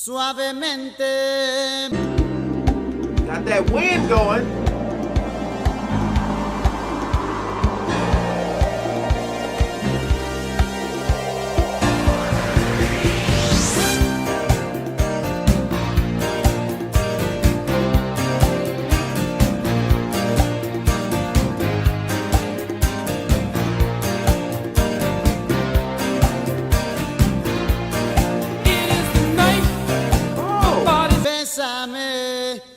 Suavemente. Got that wind going.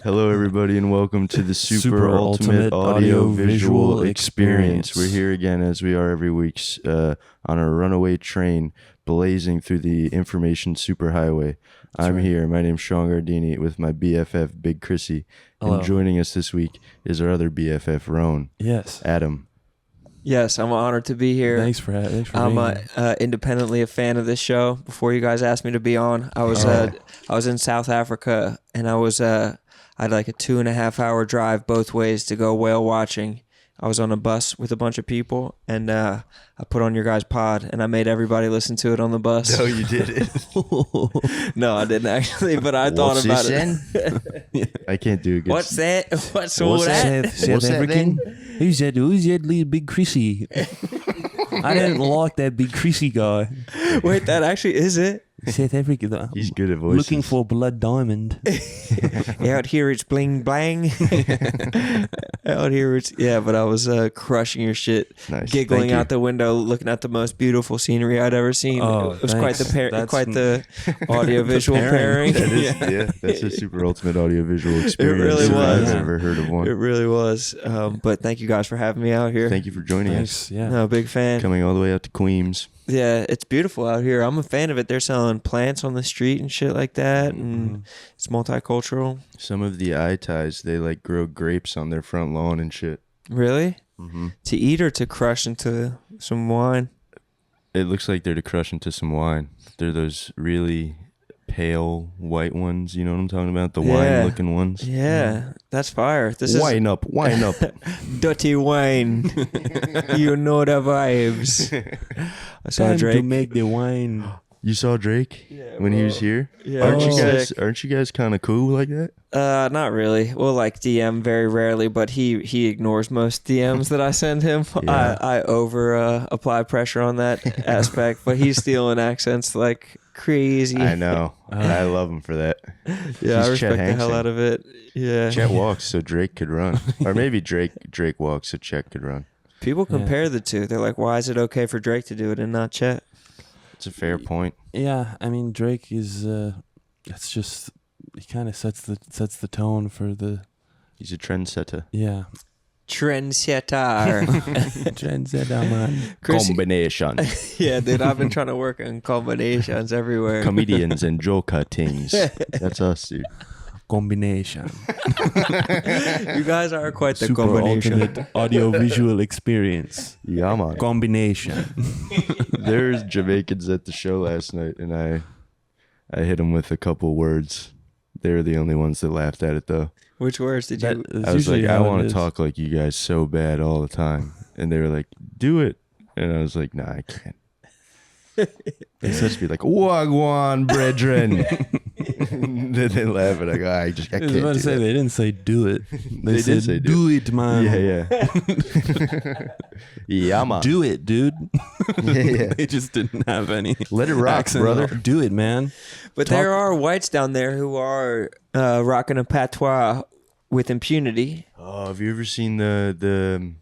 Hello, everybody, and welcome to the Super Ultimate Audio Visual Experience. We're here again, as we are every week, on a runaway train blazing through the information superhighway. I'm here. My name's Sean Gardini with my BFF, Big Chrissy. Hello. And joining us this week is our other BFF, Roan. Yes. Adam. Yes, I'm honored to be here. Thanks for being I'm here. Independently a fan of this show. Before you guys asked me to be on, I was in South Africa, and I had like a 2.5 hour drive both ways to go whale watching. I was on a bus with a bunch of people, and I put on your guys' pod, and I made everybody listen to it on the bus. No, you didn't. No, I didn't actually, but I thought about it. I can't do a good. What's that? What's all that? South African? Who's that little Big Chrissy? I didn't like that Big Chrissy guy. Wait, that actually is it? South Africa. He's good at voices. Looking for blood diamond. Out here it's bling blang. Out here it's but I was crushing your shit, Nice. giggling Thank you. out the window, looking at the most beautiful scenery I'd ever seen. Oh, it was thanks. quite the audio visual pairing. That is, yeah, that's a super ultimate audio visual experience. really if was. I've ever heard of one. It really was. But thank you guys for having me out here. Thank you for joining us. Thanks. Yeah. No, big fan. Coming all the way out to Queens. Yeah, it's beautiful out here. I'm a fan of it. They're selling plants on the street and shit like that, and it's multicultural. Some of the Aitais, they like grow grapes on their front lawn and shit. Really? Mm-hmm. To eat or to crush into some wine? It looks like they're to crush into some wine. They're those really pale white ones. You know what I'm talking about? The wine-looking ones. Yeah, that's fire. This Wine up. is dirty wine. You know the vibes. I saw Time to Drake. make the wine. You saw Drake when he was here? Yeah, Aren't sick. you guys kind of cool like that? Not really. We'll like DM very rarely, but he ignores most DMs that I send him. Yeah. I over apply pressure on that aspect, but he's stealing accents like crazy. I know. I love him for that. Yeah, He's I Chet respect the hell Hanksing. out of it. Yeah. Chet walks so Drake could run. Or maybe Drake walks so Chet could run. People compare the two. They're like, why is it okay for Drake to do it and not Chet? It's a fair point. Yeah, I mean Drake is. It's just he kind of sets the tone for the. He's a trendsetter. Yeah. Trendsetter. Trendsetter, man. Combination. Yeah, dude, I've been trying to work on combinations everywhere. Comedians and joker things. That's us, dude. Combination. You guys are quite the Super combination. ultimate audio visual experience. Yeah, man. Combination. There's Jamaicans at the show last night, and I hit them with a couple words. They were the only ones that laughed at it, though. Which words did you? I was like, I want to talk like you guys so bad all the time. And they were like, do it. And I was like, nah, I can't. They supposed to be like, wagwan, brethren. Then they laugh and I go, I I can't was about to do say, that. they didn't say do it. They did said say do it, man. Yeah. Yeah, man. Do it, dude. Yeah. They just didn't have any. Let it rock, accent brother. at all. Do it, man. But there are whites down there who are rocking a patois with impunity. Oh, have you ever seen the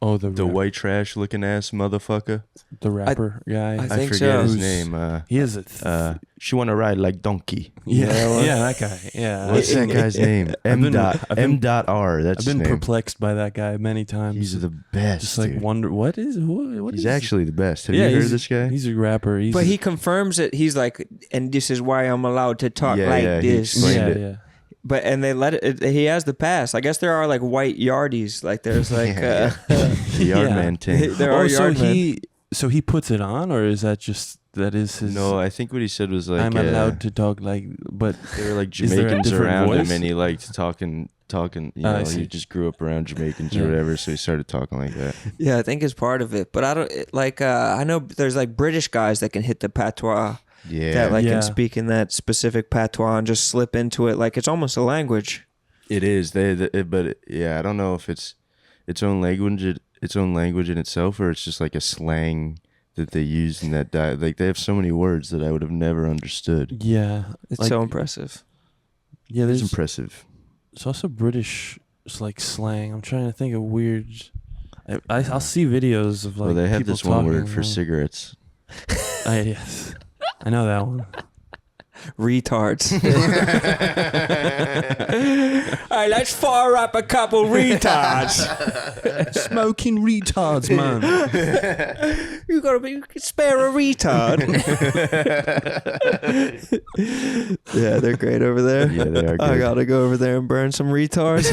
white trash looking ass motherfucker? the rapper guy. I I think forget so. his name. He is a She wanna ride like donkey. yeah, that guy. Yeah, What's that guy's name? I've been- M. R. That's I've been his name. perplexed by that guy many times. He's the best. just like dude. wonder what is. He's actually the best. Have yeah, you heard he's- of this guy? He's a rapper. He's But he confirms it. He's like, and this is why I'm allowed to talk Yeah, like yeah, he this. explained yeah, it. yeah. But and they let it. He has the pass. I guess there are like white yardies. Like there's like Yeah, the yard Yeah. man thing. there are so yardmen. he puts it on, or is that just that is his? No, I think what he said was like I'm allowed to talk like, but there were like Is there a Jamaicans different around voice? him, and he liked talking. You I know, see. he just grew up around Jamaicans Yeah. or whatever, so he started talking like that. Yeah, I think it's part of it. But I don't like. I know there's like British guys that can hit the patois. Yeah. that like Yeah. can speak in that specific patois and just slip into it. Like it's almost a language. It is. Yeah, I don't know if it's its own language in itself, or it's just like a slang that they use in that like they have so many words that I would have never understood. Yeah. It's Like, so impressive. Yeah, It's there's impressive. also British like slang. I'm trying to think of weird. I'll see videos of like. Well, they have people this one word talking, for cigarettes. Yes, I know that one. Retards. All right, let's fire up a couple retards. Smoking retards, man. You can spare a retard. Yeah, they're great over there. Yeah, they are good. I gotta go over there and burn some retards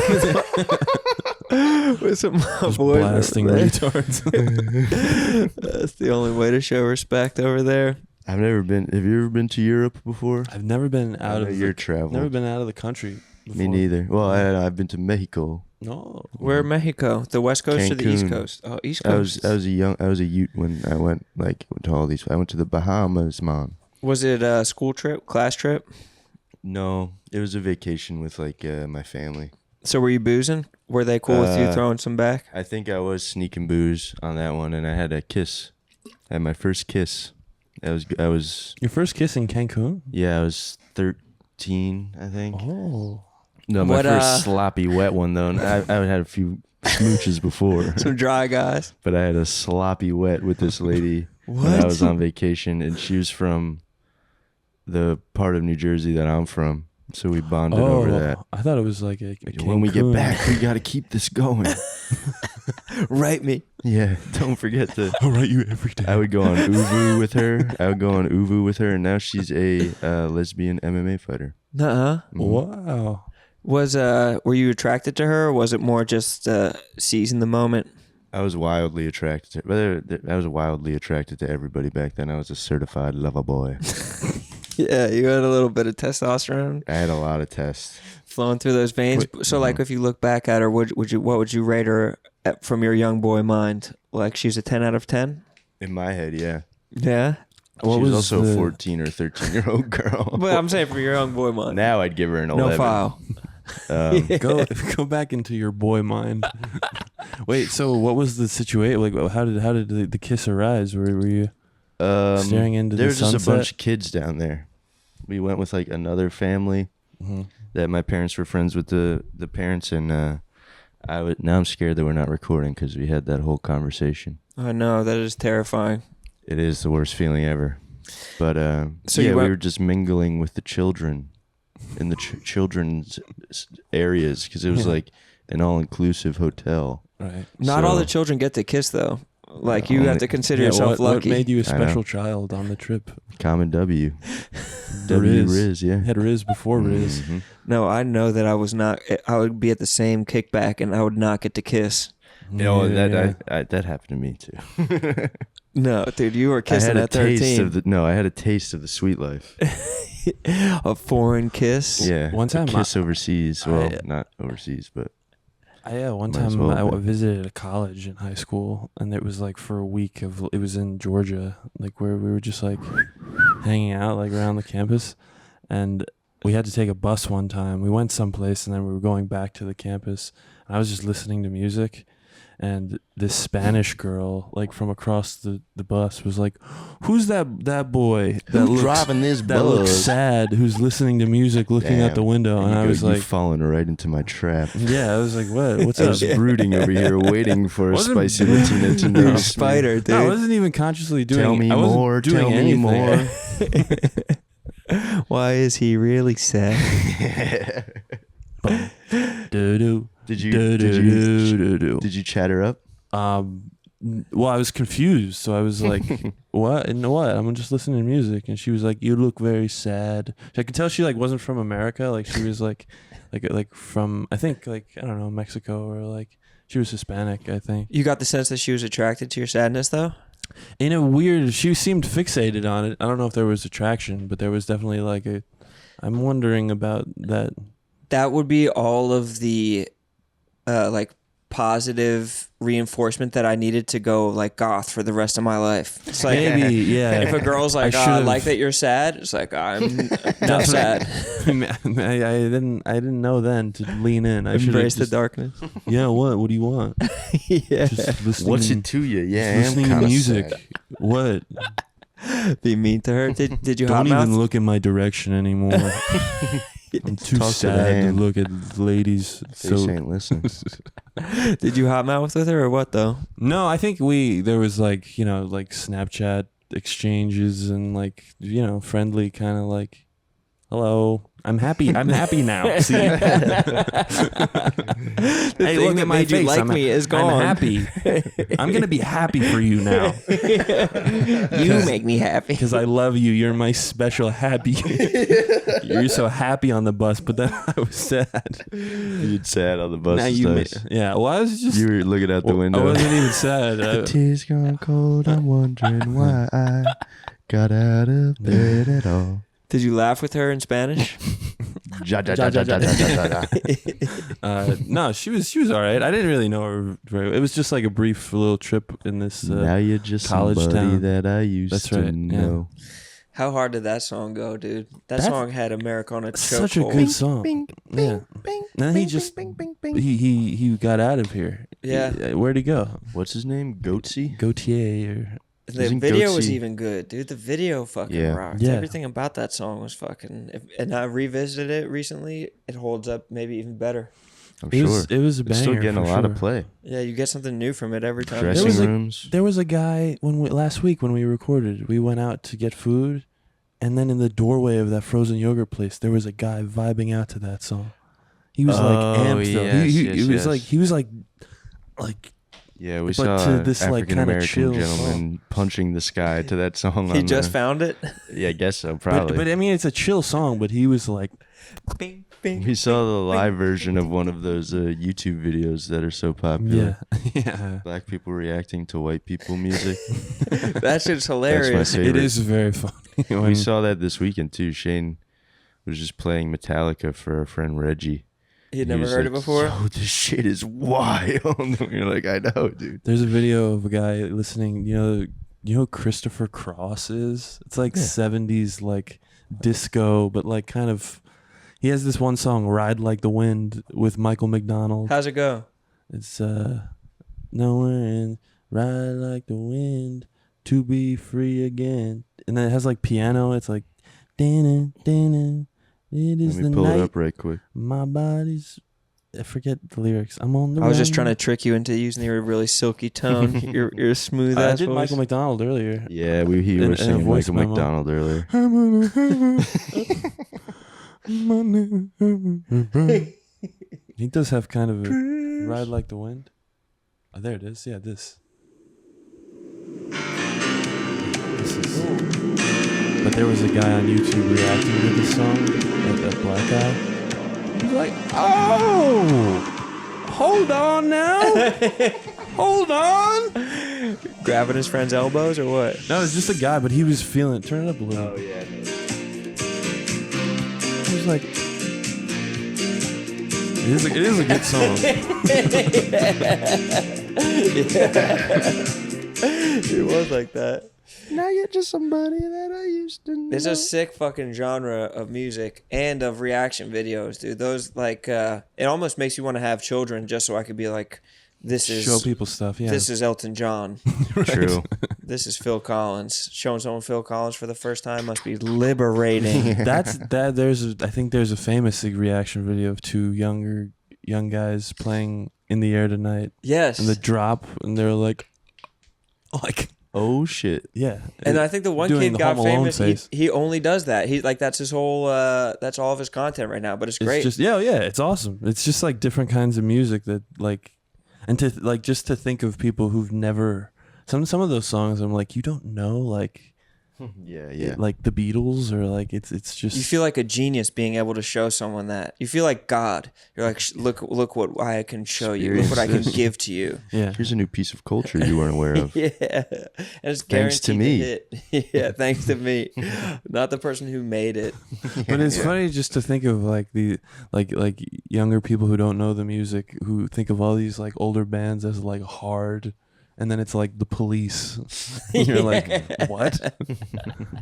with some Just boys. blasting over there. retards. That's the only way to show respect over there. I've never been. Have you ever been to Europe before? I've never been I out know of. you're traveled. Never been out of the country. Before. Me neither. Well, I've been to Mexico. No. Where Mexico? The West Coast or the East Cancun. Coast? Oh, East I Coast. was a youth when I went to all these. I went to the Bahamas, man. Was it a school trip, class trip? No, it was a vacation with my family. So were you boozing? Were they cool with you Uh, throwing some back? I think I was sneaking booze on that one, and I had a kiss. I had my first kiss. I was Your first kiss in Cancun? yeah, I was 13, I think. Oh. No, my What, first sloppy wet one though. And I had a few smooches before, Some dry guys. but I had a sloppy wet with this lady when I was on vacation, and she was from the part of New Jersey that I'm from, so we bonded over that. I thought it was like a When we get Cancun. back, we got to keep this going. Write me. Yeah, don't forget to. I'll write you every day. I would go on Uvu with her, and now she's a lesbian MMA fighter. Nuh-uh. Mhm. Wow. Were you attracted to her, or was it more just seizing the moment? I was wildly attracted to. I was wildly attracted to everybody back then. I was a certified lover boy. Yeah, you had a little bit of testosterone I had a lot of tests. flowing through those veins. Wait, So, like, if you look back at her, what would you rate her from your young boy mind? Like, she's a 10 out of 10? In my head, yeah. Yeah. What she was was also the- a 14 or 13-year-old girl. But I'm saying from your young boy mind. Now I'd give her an 11. No file. Go back into your boy mind. Wait, so what was the situation? Like, how did the kiss arise? Were you staring into there the was just sunset? a bunch of kids down there. We went with another family Mhm. that my parents were friends with the parents, and now I'm scared that we're not recording because we had that whole conversation. I know, that is terrifying. It is the worst feeling ever. But So yeah, you we went- were just mingling with the children in the children's areas because it was Yeah. like an all-inclusive hotel. Right. Not all So- the children get to kiss, though. Like, you have Only- to consider Yeah, yourself what lucky. made you a I know. special child on the trip? Common W. W Riz, yeah. Had Riz before Riz. Mhm. No, I know that I would be at the same kickback and I would not get to kiss. No, Yeah. that happened to me too. No, dude, you were I kissing had a at 13. taste of I had a taste of the sweet life. A foreign kiss. Yeah, One time a kiss overseas. Well, I- not overseas, but One Might as time well I be. visited a college in high school, and it was like for a week it was in Georgia, like where we were just like hanging out like around the campus, and we had to take a bus one time. We went someplace, and then we were going back to the campus. And I was just listening to music, and this Spanish girl, like from across the bus, was like, "Who's that boy that looks this that looks sad? Who's listening to music, looking out Damn. the window?" And I was like, "You've fallen right into my trap." "Yeah." I was like, "What? What's I up?" was brooding over here, waiting for a Wasn't- spicy Latina to You're a notice me. spider, dude. No, I wasn't even consciously doing. Tell me I wasn't more. Doing Tell me anything. more. Why is he really sad? Do-do, Did you do-do-do-do-do. did you chat her up? Well, I was confused, so I was like, "What? And what? I'm just listening to music." And she was like, "You look very sad." I could tell she like wasn't from America. Like she was like from I think like I don't know Mexico or like she was Hispanic. I think You got the sense that she was attracted to your sadness, though? in a weird. She seemed fixated on it. I don't know if there was attraction, but there was definitely like a. I'm wondering about that. That would be all of the, like, positive reinforcement that I needed to go like goth for the rest of my life. It's like Maybe, yeah. if a girl's like, I like that you're sad, it's like I'm not sad. I didn't know then to lean in. I Embrace the darkness. Yeah, what do you want? Yeah. Just listening, What's it to you? Yeah, I am listening to kinda music. sad. What? Be mean to her. Did you Don't hotmouth? even look in my direction anymore. I'm too Toss to the sad to hand. look at ladies. They ain't listen. Did you hotmouth with her or what though? No, I think there was like Snapchat exchanges and friendly kind of like, hello, I'm happy now. See? Hey, look at my face. Like me is gone. I'm happy. I'm gonna be happy for you now You make me happy because I love you. You're my special happy. You're so happy on the bus, but then I was sad. You'd sad on the bus. Now yeah. Well, I was just. You were looking out the window. I wasn't even sad. The tears gone cold. I'm wondering why I got out of bed at all. Did you laugh with her in Spanish? No, she was all right. I didn't really know her. It was just like a brief little trip in this. Now you're just college somebody town. that I used That's to right, know. How hard did that song go, dude? That song had Americana chokehold. Such a good song. Yeah. Then he just he got out of here. Yeah. Where'd he go? What's his name? Goatsy? Gautier or The Isn't video was Goatsy- even good, dude. The video fucking Yeah. rocked. Yeah. Everything about that song was fucking. And I revisited it recently. It holds up maybe even better. I'm it sure. was a It's banger. still getting a for lot sure. of play. Yeah, you get something new from it every time. Dressing was a- rooms. There was a guy last week when we recorded. We went out to get food, and then in the doorway of that frozen yogurt place, there was a guy vibing out to that song. He was like amped though. He was like Yeah, we But saw to an this, like, African kinda American chill gentleman punching the sky to that song. He on just the- found it. Yeah, I guess so. Probably. but I mean it's a chill song, but he was like Bing, bing. We saw the live version of one of those YouTube videos that are so popular. yeah. Black people reacting to white people music. That shit's hilarious. favorite. It is very funny. We saw that this weekend too. Shane was just playing Metallica for our friend Reggie. He'd He never was heard like, it before. Yo, this shit is wild. And you're like, I know, dude. There's a video of a guy listening. You know who Christopher Cross is? It's like 70s like disco, but like kind of. He has this one song, "Ride Like the Wind," with Michael McDonald. How's it go? It's nowhere in ride like the wind to be free again, and then it has like piano. It's like, dinna, dinna, it is Let the me pull it night. up right quick. My body's. I forget the lyrics. I'm on the. I was just run. trying to trick you into using your really silky tone, your smooth I ass did voice. Michael McDonald earlier. Yeah, he In was a singing voice Michael memo. McDonald earlier. He does have kind of a ride like the wind. Oh, there it is. Yeah, this. But there was a guy on YouTube reacting to this song, that black guy. He's like, "Oh, hold on now, hold on." Grabbing his friend's elbows or what? No, it's just a guy, but he was feeling it. Turn it up a little. Oh yeah. He was like, "It is a good song." It was like that. Now you're just somebody that I used to know. There's a sick fucking genre of music and of reaction videos, dude. Those like it almost makes you want to have children just so I could be like, this is Show people stuff. Yeah, this is Elton John. True. This is Phil Collins. Showing someone Phil Collins for the first time must be liberating. I think there's a famous reaction video of two young guys playing In the Air Tonight, Yes. and the drop, and they're like, Oh shit. yeah. And I think the one Doing kid the got Home Alone famous. face. He only does that. He like that's his whole. That's all of his content right now. But it's great. It's just it's awesome. It's just like different kinds of music that like, and to like just to think of people who've never some of those songs. I'm like, you don't know like Yeah. like the Beatles, or like it's just You feel like a genius being able to show someone that. You feel like God. You're like, look what I can show you. Look what I can give to you. yeah. Here's a new piece of culture you weren't aware of. Yeah, and it's Thanks to guaranteed me. hit. Yeah, thanks to me, not the person who made it. But it's funny just to think of like the like younger people who don't know the music, who think of all these like older bands as like hard, and then it's like the Police. You're like, what?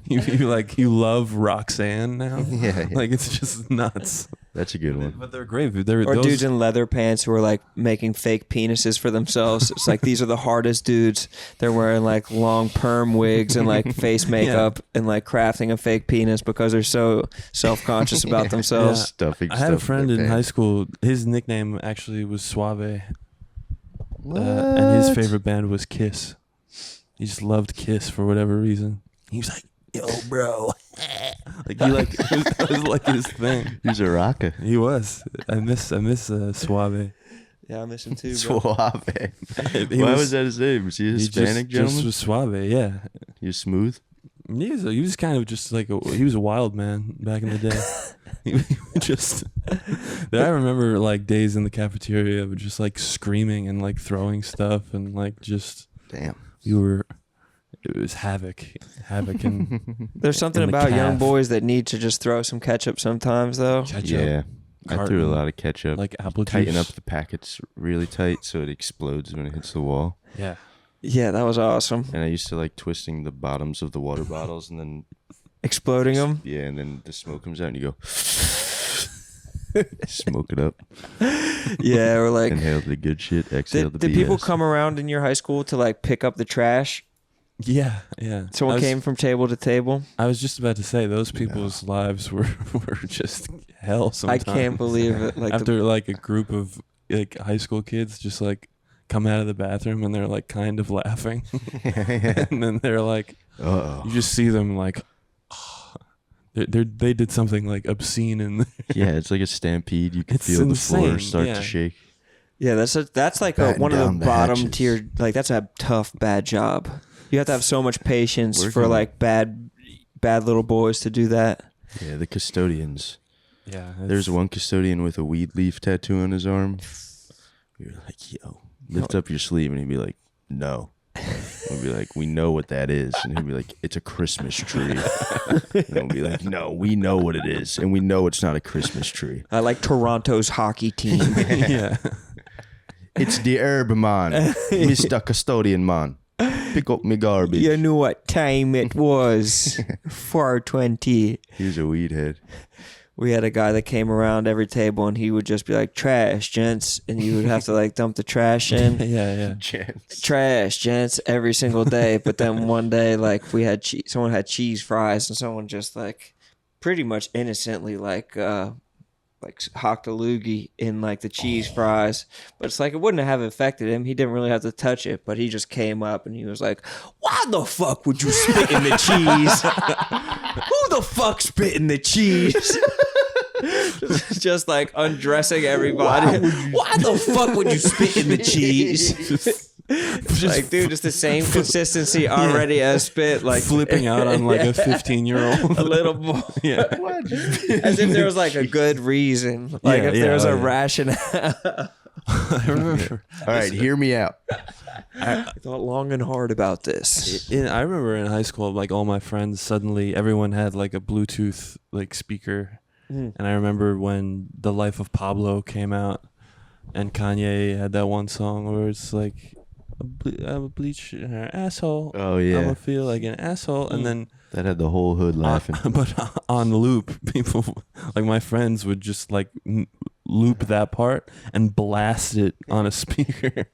you love Roxanne now? Yeah. Like it's just nuts. That's a good one. But they're great. They're Or those, dudes in leather pants who are like making fake penises for themselves. It's like these are the hardest dudes. They're wearing like long perm wigs and like face makeup and like crafting a fake penis because they're so self-conscious about themselves. Yeah. Stuffing I had a stuff friend their in high pants. school. His nickname actually was Suave, What? and his favorite band was Kiss. He just loved Kiss for whatever reason. He was like, "Yo, bro," like he like it was like his thing. He's a rocker. He was. I miss Suave. Yeah, I miss him too, bro. Suave. He Why was that his name? Was he a He Hispanic just gentleman? was Suave. Yeah. He was smooth. He was kind of just like he was a wild man back in the day. he just I remember like days in the cafeteria of just like screaming and like throwing stuff and like just Damn. it was havoc and There's something in the about young calf. boys that need to just throw some ketchup sometimes, though. ketchup, Yeah. I threw a carton, lot of ketchup. like apple juice. Tighten up the packets really tight so it explodes when it hits the wall. Yeah. Yeah, that was awesome. And I used to like twisting the bottoms of the water bottles and then Exploding them. yeah, and then the smoke comes out and you go smoke it up. Yeah, or like, Inhale the good shit, exhale did the BS. people come around in your high school to like pick up the trash? Yeah. Someone came from table to table. I was just about to say those people's lives were just hell sometimes. I can't believe it. Like After like a group of like high school kids just like come out of the bathroom and they're like kind of laughing. Yeah. And then they're like, Uh-oh. you just see them like, they did something like obscene and Yeah, it's like a stampede. You can It's feel the floor insane, start yeah. to shake. yeah, that's like Batten one of the down the bottom hatches. tier. Like that's a tough, bad job. You have to have so much patience Working for on like bad little boys to do that. Yeah, the custodians. yeah. There's one custodian with a weed leaf tattoo on his arm. We were like, yo, lift up your sleeve. And he'd be like, no. We'd be like, we know what that is. And he'd be like, it's a Christmas tree. And we'd be like, no, we know what it is. And we know it's not a Christmas tree. I like Toronto's hockey team. Yeah. It's the herb man, Mr. Custodian man. Pick up me garbage. You knew what time it was. 4:20. He was a weed head. We had a guy that came around every table and he would just be like, trash, gents. And you would have to like dump the trash in. Yeah. Chance. Trash, gents, every single day. But then one day, like, we had someone had cheese fries and someone just like pretty much innocently like hocked a loogie in like the cheese fries. But it's like it wouldn't have affected him. He didn't really have to touch it, but he just came up and he was like, why the fuck would you spit in the cheese? Who the fuck spit in the cheese? Just like undressing everybody. Why the fuck would you spit in the cheese? It's like, dude, it's the same consistency already as spit. Like Flipping out on like a 15-year-old. a little more. Yeah. As if there was like a good reason. Like if there was a rationale. I remember. All right, hear me out. I thought long and hard about this. I remember in high school, like all my friends, suddenly everyone had like a Bluetooth like speaker. And I remember when The Life of Pablo came out and Kanye had that one song where it's like, I'm a bleach in her asshole. Oh, yeah. I'm gonna feel like an asshole. And then That had the whole hood laughing. but on loop, people like my friends would just like loop that part and blast it on a speaker.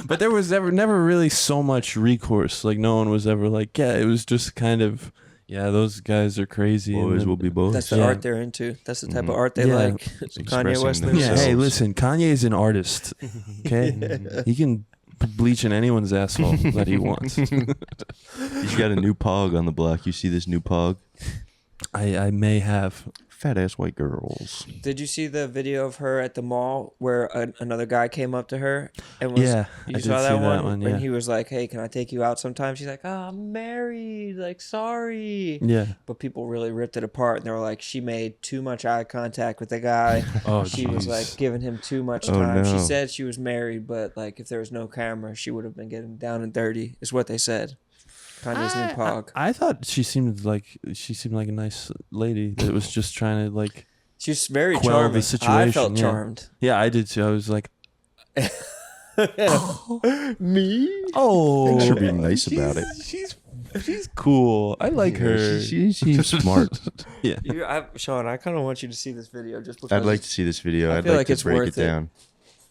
But there was never really so much recourse. Like no one was ever like, yeah, it was just kind of, yeah, those guys are crazy. and Boys then- will be boys. That's the Yeah. art they're into. That's the type of art they Yeah. like. Kanye Expressing West. themselves. Yeah, hey, listen, Kanye's an artist. Okay, he can bleach in anyone's asshole that he wants. He's got a new pog on the block. You see this new pog? I may have. Fat ass white girls. Did you see the video of her at the mall where another guy came up to her and was? Yeah, I you did saw see that that one one, when yeah. he was like, "Hey, can I take you out sometime?" She's like, "Oh, I'm married. Like, sorry." Yeah. But people really ripped it apart, and they were like, "She made too much eye contact with the guy. Oh, she was jeez. like giving him too much Oh, time." She no. said she was married, but like if there was no camera, she would have been getting down and dirty. Is what they said. Kanye's new pog. I thought she seemed like a nice lady that was just trying to like. She's very quell charming. the situation, I felt yeah. charmed. Yeah, I did too. I was like, Me? oh, Thanks for being nice about it. She's cool. I like her. She seems smart. Yeah. Sean, I kind of want you to see this video just because I'd like to see this video. I I'd feel like like to it's break worth it it. down.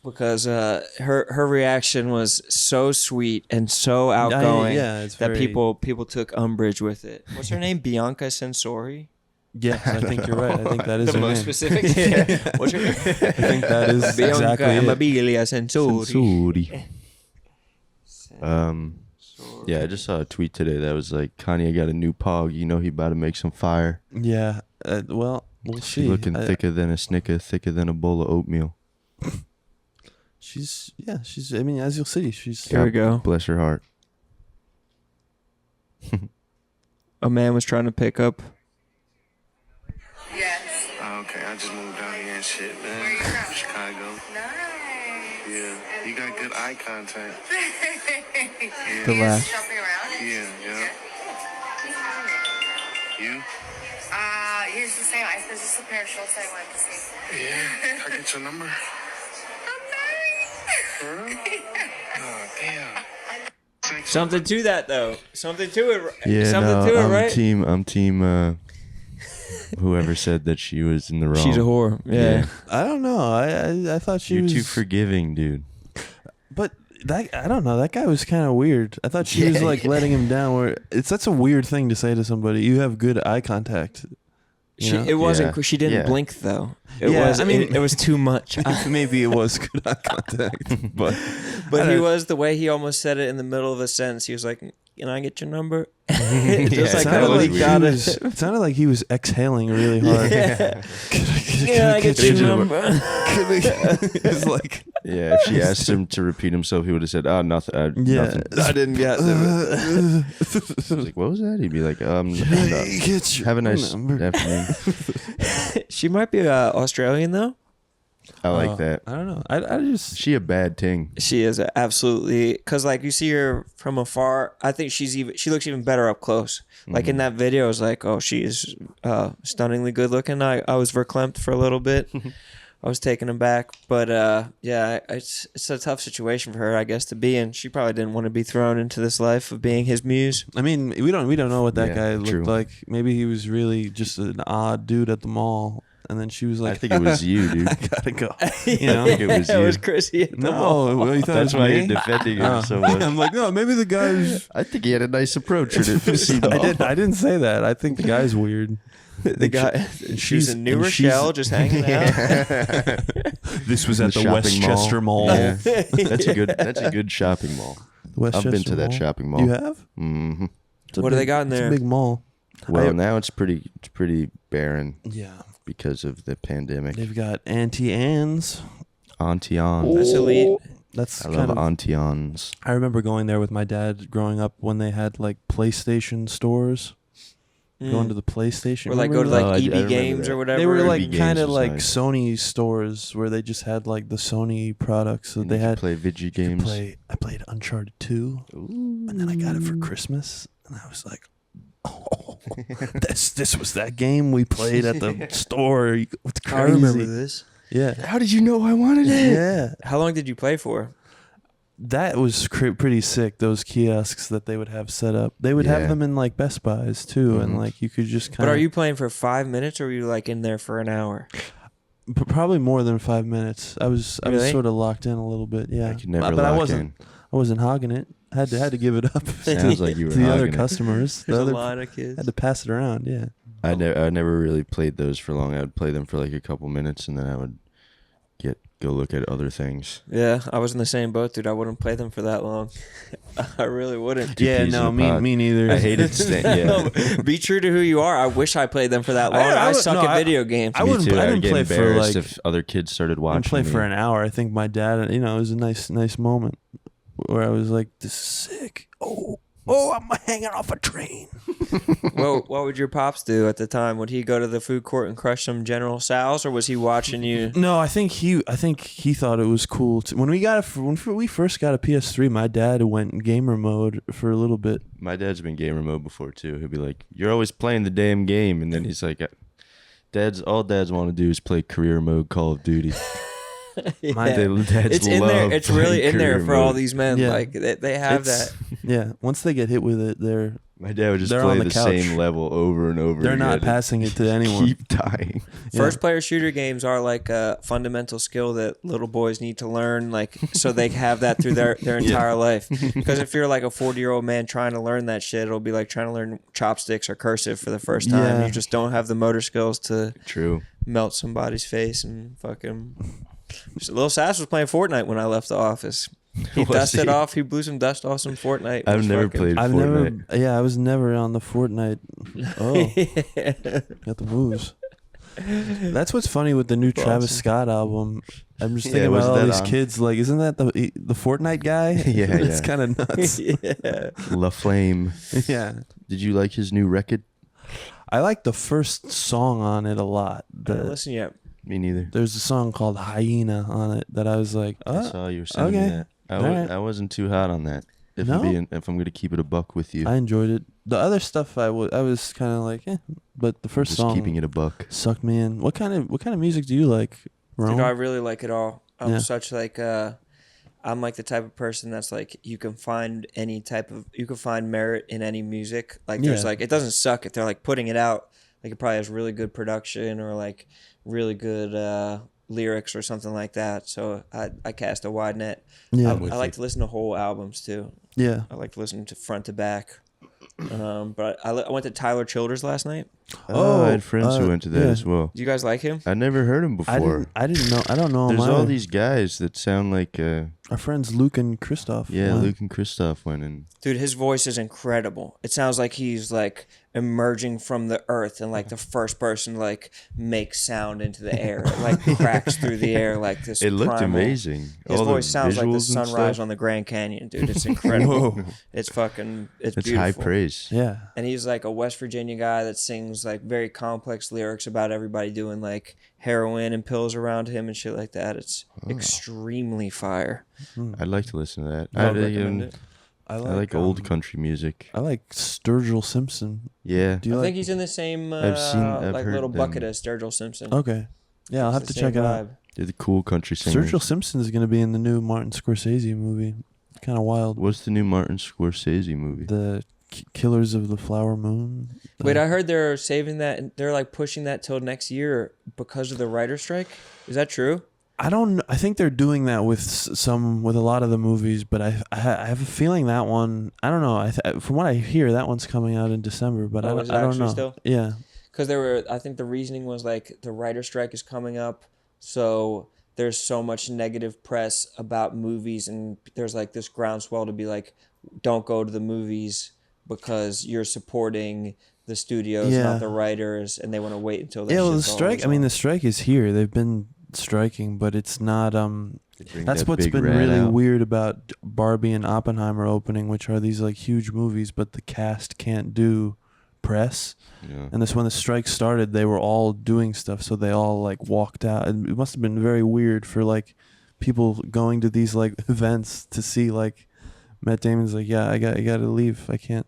because her reaction was so sweet and so outgoing it's that very, people took umbrage with it. What's her name? Bianca Sensori? Yes, I think you're right. I think that is The her most name. specific? Yeah. What's her name? I think that is Bianca exactly it. Amabilia Sensori. Sensori. Yeah, I just saw a tweet today that was like, Kanye got a new pog. You know he about to make some fire. Yeah. Well, we'll She see. looking thicker than a snicker, thicker than a bowl of oatmeal. She's. I mean, as you'll see, she's. Here we go. Bless her heart. A man was trying to pick up. Yes. Oh, okay, I just moved down here and shit, man. Where you from? Chicago. Nice. Yeah. You got good eye contact. The You laugh. just shopping around? Yeah. You? Here's the same. There's just a pair of shorts I wanted to see. Yeah. I get your number. I'm married. Oh, damn. Something to that though. Something to it. Yeah, Something no, to it, I'm right? team. Whoever said that she was in the wrong. She's a whore. Yeah. I don't know. I thought she You're was too forgiving, dude. But that I don't know. That guy was kind of weird. I thought she was like letting him down. Where that's a weird thing to say to somebody. You have good eye contact. You know? It wasn't. Yeah. She didn't Yeah. blink though. It Yeah, was. I mean- it was too much. Maybe it was good eye contact, but But he was the way he almost said it in the middle of a sentence. He was like, "Can I get your number?" Just like that that. was Like, weird. got it sounded like he was exhaling really hard. Yeah. Can I get your number? It's like Yeah, if she asked him to repeat himself, he would have said, "Oh, nothing." Nothing. I didn't get I was like, "What was that?" He'd be like, no. Have a nice afternoon." She might be Australian though. I like that. I don't know. I just She a bad ting. She is absolutely because like you see her from afar. I think she looks even better up close. Like in that video, I was like, oh, she is stunningly good looking. I was verklempt for a little bit. I was taken aback, but yeah, it's a tough situation for her, I guess, to be in. She probably didn't want to be thrown into this life of being his muse. I mean, we don't know what that Yeah, guy looked true. like. Maybe he was really just an odd dude at the mall, and then she was like, I think it was you, dude. I gotta go. You know, I think it was It you. was Chrissy. At the No, mall. well, you thought That's it why was you're me? defending her Oh. so much. I'm like, no, maybe the guy's. I think he had a nice approach to see the I didn't say that. I think the guy's weird. The guy. She was in New and she's- Rochelle, just hanging out. This was In at the shopping Westchester Mall. Yeah. That's a good shopping mall. Westchester I've been to that Mall? shopping mall. You have? hmm It's a What do they big- got in it's there? a big mall. Well, now it's pretty barren Yeah. because of the pandemic. They've got Auntie Anne's. Auntie Anne's. That's elite. That's I kind love of. Auntie Anne's. I remember going there with my dad growing up when they had like PlayStation stores. Going to the PlayStation. Or like go to Remember like Oh, I EB remember Games that. or whatever. they were like EB kind Games of was like nice. Sony stores where they just had like the Sony products. So And they you could had play video you could games. I played Uncharted 2, and then I got it for Christmas, and I was like, "Oh, this was that game we played at the store." It's crazy. I remember this. Yeah, How did you know I wanted it? yeah. How long did you play for? That was pretty sick. Those kiosks that they would have set up, they would Yeah. have them in like Best Buys too, and Mhm. like you could just kind But of. are you playing for 5 minutes or were you like in there for an hour? Probably more than 5 minutes. I was Really? sort of locked in a little bit. Yeah, I could never but lock I wasn't. in. I wasn't hogging it. Had to give it up. Sounds like you were to the other hogging it. customers. The There's other a line of kids. had to pass it around. Yeah. I never really played those for long. I would play them for like a couple minutes and then I would get go look at other things. Yeah, I was in the same boat, dude. I wouldn't play them for that long. I really wouldn't. Yeah, peas no, in a pod. me neither. I hated staying. Yeah. Be true to who you are. I wish I played them for that long. I would- suck no, at I- video games. I Me wouldn't. too. I I'd didn't get play for embarrassed like. if other kids started I watching. didn't play me. for an hour. I think my dad. It was a nice moment where I was like, "This is sick." Oh, I'm hanging off a train. Well, what would your pops do at the time? Would he go to the food court and crush some General Tso's, or was he watching you? No, I think he thought it was cool. When we first got a PS3, my dad went gamer mode for a little bit. My dad's been gamer mode before too. He'll be like, "You're always playing the damn game," and then he's like, all dads want to do is play career mode Call of Duty." My Dads It's in there. love It's really playing in there career for all mode. these men. Yeah. Like they have that. Yeah, once they get hit with it, they're My dad would just They're play on the the couch. same level over and over. they're again not and passing it to anyone. Keep dying. Yeah. First player shooter games are like a fundamental skill that little boys need to learn, like so they have that through their entire life. Because if you're like a 40-year-old man trying to learn that shit, it'll be like trying to learn chopsticks or cursive for the first time. Yeah. You just don't have the motor skills to True. melt somebody's face and fucking. Lil Sass was playing Fortnite when I left the office. He Was dusted he? off. He blew some dust off some Fortnite. It I've was never fucking- played I've Fortnite. never. Yeah, I was never on the Fortnite. Oh, got the moves. That's what's funny with the new Travis Scott album. I'm just thinking was about all that these on? kids. Like, isn't that the Fortnite guy? Yeah, it's yeah. kind of nuts. Yeah. La Flame. Yeah, Did you like his new record? I like the first song on it a lot. Listen, yeah. Me neither. There's a song called Hyena on it that I was like, I oh, saw you were sending me okay. that. Alright. I wasn't too hot on that. If No? I'm gonna keep it a buck with you, I enjoyed it. The other stuff I was kind of like, but the first just song keeping it a buck. sucked me in. What kind of music do you like, Rome? Dude, I really like it all. I'm Yeah. such like I'm like the type of person that's like you can find merit in any music. Like there's Yeah. like it doesn't suck if they're like putting it out. Like it probably has really good production or like really good lyrics or something like that. So I cast a wide net. Yeah. I with like you. to listen to whole albums too. Yeah. I like to listen to front to back. But I went to Tyler Childers last night. Oh, I had friends who went to that yeah. as well. Do you guys like him? I never heard him before. I didn't know. I don't know. There's him all either. these guys that sound like Our friends Luke and Christoph. yeah, went. Luke and Christoph went and Dude, his voice is incredible. It sounds like he's like emerging from the earth and like the first person to, like makes sound into the air. It like cracks through the air like this. it looked primal- amazing. His All the voice sounds like the visuals and sunrise stuff. on the Grand Canyon, dude. It's incredible. Whoa. It's fucking it's It's beautiful. high praise. Yeah. And he's like a West Virginia guy that sings like very complex lyrics about everybody doing like heroin and pills around him and shit like that. It's extremely fire. I'd like to listen to that. I would recommend it. I like old country music. I like Sturgill Simpson. Yeah. Do you I like? think he's in the same I've like heard little them. bucket as Sturgill Simpson. Okay. Yeah, I'll have It's to the check same it out. vibe. They're the cool country singers. Sturgill Simpson is going to be in the new Martin Scorsese movie. Kind of wild. What's the new Martin Scorsese movie? The Killers of the Flower Moon. Wait, I heard they're saving that and they're like pushing that till next year because of the writer's strike. Is that true? I don't know. I think they're doing that with with a lot of the movies, but I have a feeling that one. I don't know. From what I hear, that one's coming out in December, but Oh, is it I don't actually know. still? Yeah. Because I think the reasoning was like the writer's strike is coming up, so there's so much negative press about movies, and there's like this groundswell to be like, don't go to the movies because you're supporting the studios, Yeah. not the writers, and they want to wait until that Yeah. Well, the shit's all strike. I mean, the resolved. strike is here. They've been striking, but it's not. They bring That's that what's big been rat really out. weird about Barbie and Oppenheimer opening, which are these like huge movies, but the cast can't do press. Yeah. And this when the strike started, they were all doing stuff, so they all like walked out. And it must have been very weird for like people going to these like events to see like Matt Damon's like, yeah, I got to leave. I can't.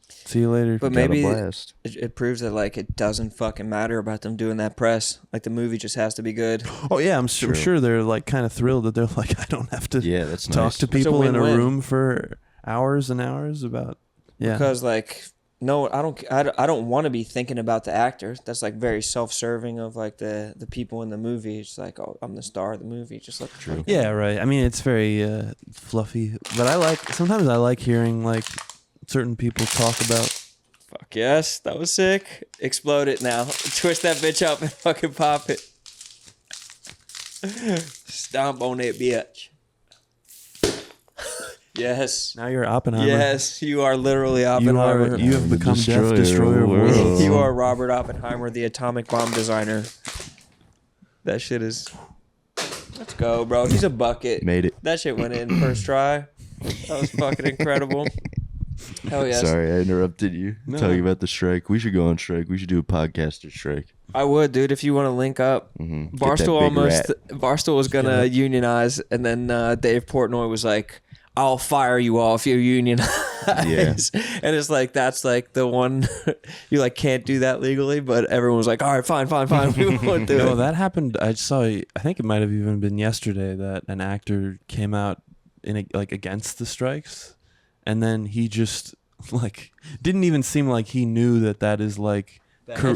See you later. But Got a maybe blast. it proves that like it doesn't fucking matter about them doing that press. Like the movie just has to be good. Oh yeah, I'm sure they're like kind of thrilled that they're like, I don't have to Yeah, that's talk nice. to people in a win-win. room for hours and hours about. Yeah. Because like no, I don't want to be thinking about the actor. That's like very self-serving of like the people in the movie. It's like, oh, I'm the star of the movie. Just like True. Yeah, right. I mean, it's very fluffy, but sometimes I like hearing like certain people talk about. Fuck yes, that was sick. Explode it now. Twist that bitch up and fucking pop it. Stomp on it, bitch. Yes. Now you're Oppenheimer. Yes, you are literally Oppenheimer. You have The become destroyer Destroyer of of worlds. Worlds. You are Robert Oppenheimer, the atomic bomb designer. That shit is. Let's go, bro. He's a bucket. Made it. That shit went in first try. That was fucking incredible. Hell yes. Sorry, I interrupted you. No. Talking about the strike. We should go on strike. We should do a podcaster strike. I would, dude, if you want to link up. Mm-hmm. Barstool was gonna unionize, and then Dave Portnoy was like, "I'll fire you all if you unionize." Yeah. And it's like that's like the one you like can't do that legally, but everyone was like, "All right, fine, we won't do No, it." that happened. I saw. I think it might have even been yesterday that an actor came out like against the strikes, and then he just like didn't even seem like he knew that is like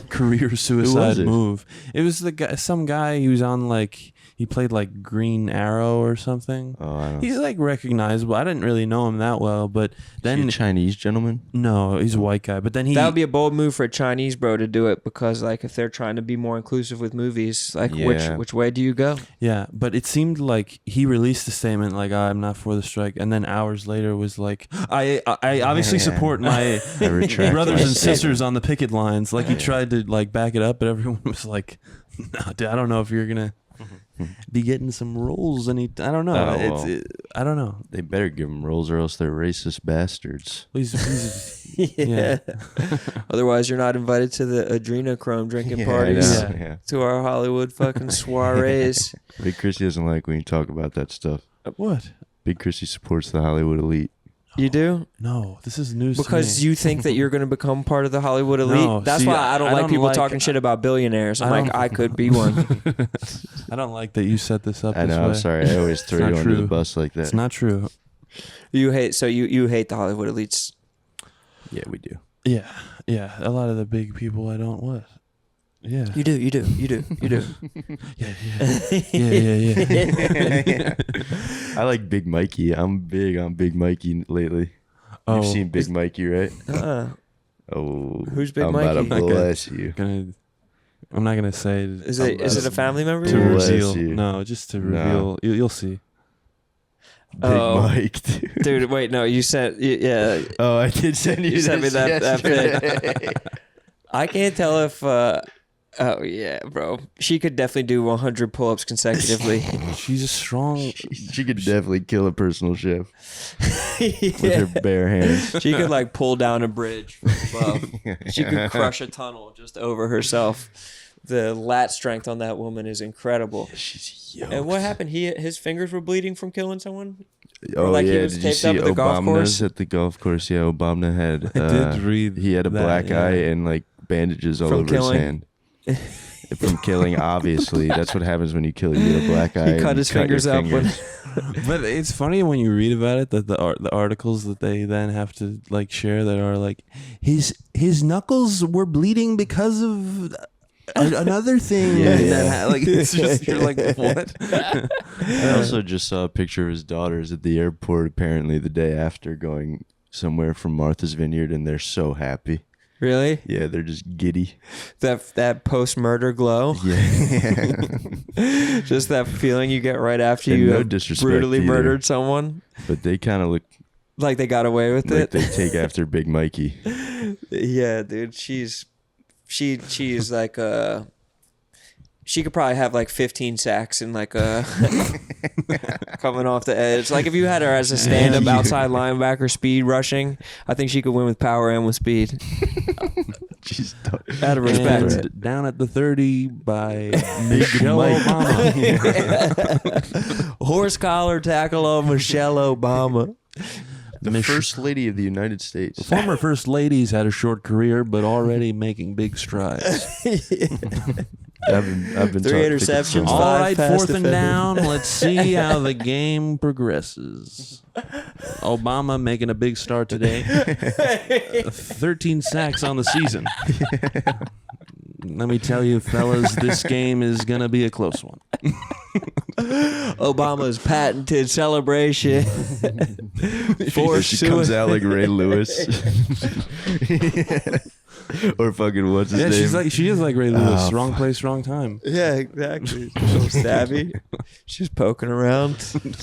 career suicide it? move. It was the guy, some guy. He was on like he played like Green Arrow or something. Oh, I don't He's like recognizable. I didn't really know him that well, but Then then a Chinese gentleman. no, he's a white guy. But then he That would be a bold move for a Chinese bro to do it because, like, if they're trying to be more inclusive with movies, like, Yeah. which way do you go? Yeah, but it seemed like he released a statement like I'm not for the strike, and then hours later was like I obviously support my I retract brothers my and statement. sisters on the picket lines. Like he tried to like back it up, but everyone was like, "No, dude, I don't know if you're gonna be getting some roles." And I don't know. Oh, well. I don't know. They better give them roles or else they're racist bastards. He's Yeah. Otherwise, you're not invited to the adrenochrome drinking I parties, know, Yeah. yeah. to our Hollywood fucking soirees. Big Chrissy doesn't like when you talk about that stuff. what? Big Chrissy supports the Hollywood elite. You do? No, this is news Because to me. you think that you're going to become part of the Hollywood elite? No, That's see, why I don't like people like- talking shit about billionaires. I'm I like, don't- I could be one. I don't like that you set this up. I this know. way. I'm sorry. I always throw not you under the true. bus like that. It's not true. You hate the Hollywood elites. Yeah, we do. Yeah, yeah. A lot of the big people I don't what. Yeah. You do. Yeah, yeah. I like Big Mikey. I'm big on Big Mikey lately. Oh, You've seen Big Mikey, right? Oh, Who's Big I'm about to Mikey? bless you. I'm not gonna say. Is it a family member? to Bless reveal? you. No, just to No. reveal. You'll see. Big Oh. Mike, dude. Dude, wait, no, you sent, yeah, Oh, I did send you. You sent me this that yesterday. I can't tell if, oh yeah, bro, she could definitely do 100 pull-ups consecutively. She's a strong. She could definitely kill a personal chef with Yeah. her bare hands. She could like pull down a bridge from above. She could crush a tunnel just over herself. The lat strength on that woman is incredible. She's yoked. And what happened? His fingers were bleeding from killing someone? Oh like he yeah, was did you taped see up at the golf Obama's course? at the golf course? Yeah, Obama had. I did read He had a that, black yeah. eye and like bandages all From over killing? his hand. From killing, obviously, that's what happens when you kill. You get a black eye. He and cut you his your fingers out when But it's funny when you read about it that the articles that they then have to like share that are like his knuckles were bleeding because of another thing. Yeah, that yeah. like it's just you're like what? I also just saw a picture of his daughters at the airport. Apparently, the day after going somewhere from Martha's Vineyard, and they're so happy. Really? Yeah, they're just giddy. That post-murder glow? Yeah. Just that feeling you get right after And you no have disrespect brutally either. murdered someone? But they kind of look Like they got away with like it? they take after Big Mikey. Yeah, dude. She's like she could probably have like 15 sacks and like coming off the edge. Like if you had her as a stand-up outside linebacker speed rushing, I think she could win with power and with speed. She's Out of respect. And down at the 30 by Michelle Obama. Horse collar tackle of Michelle Obama. the first lady of the United States. Former first ladies had a short career, but already making big strides. I've been 3 taught interceptions, pick All five right, pass fourth and defenders. down. Let's see how the game progresses. Obama making a big start today. 13 sacks on the season. Let me tell you, fellas, this game is going to be a close one. Obama's patented celebration. She Forced comes out like Ray Lewis. Or fucking what's his name? She is like Ray Lewis. Oh, Wrong fuck. place, wrong time. Yeah, exactly. So stabby. She's poking around.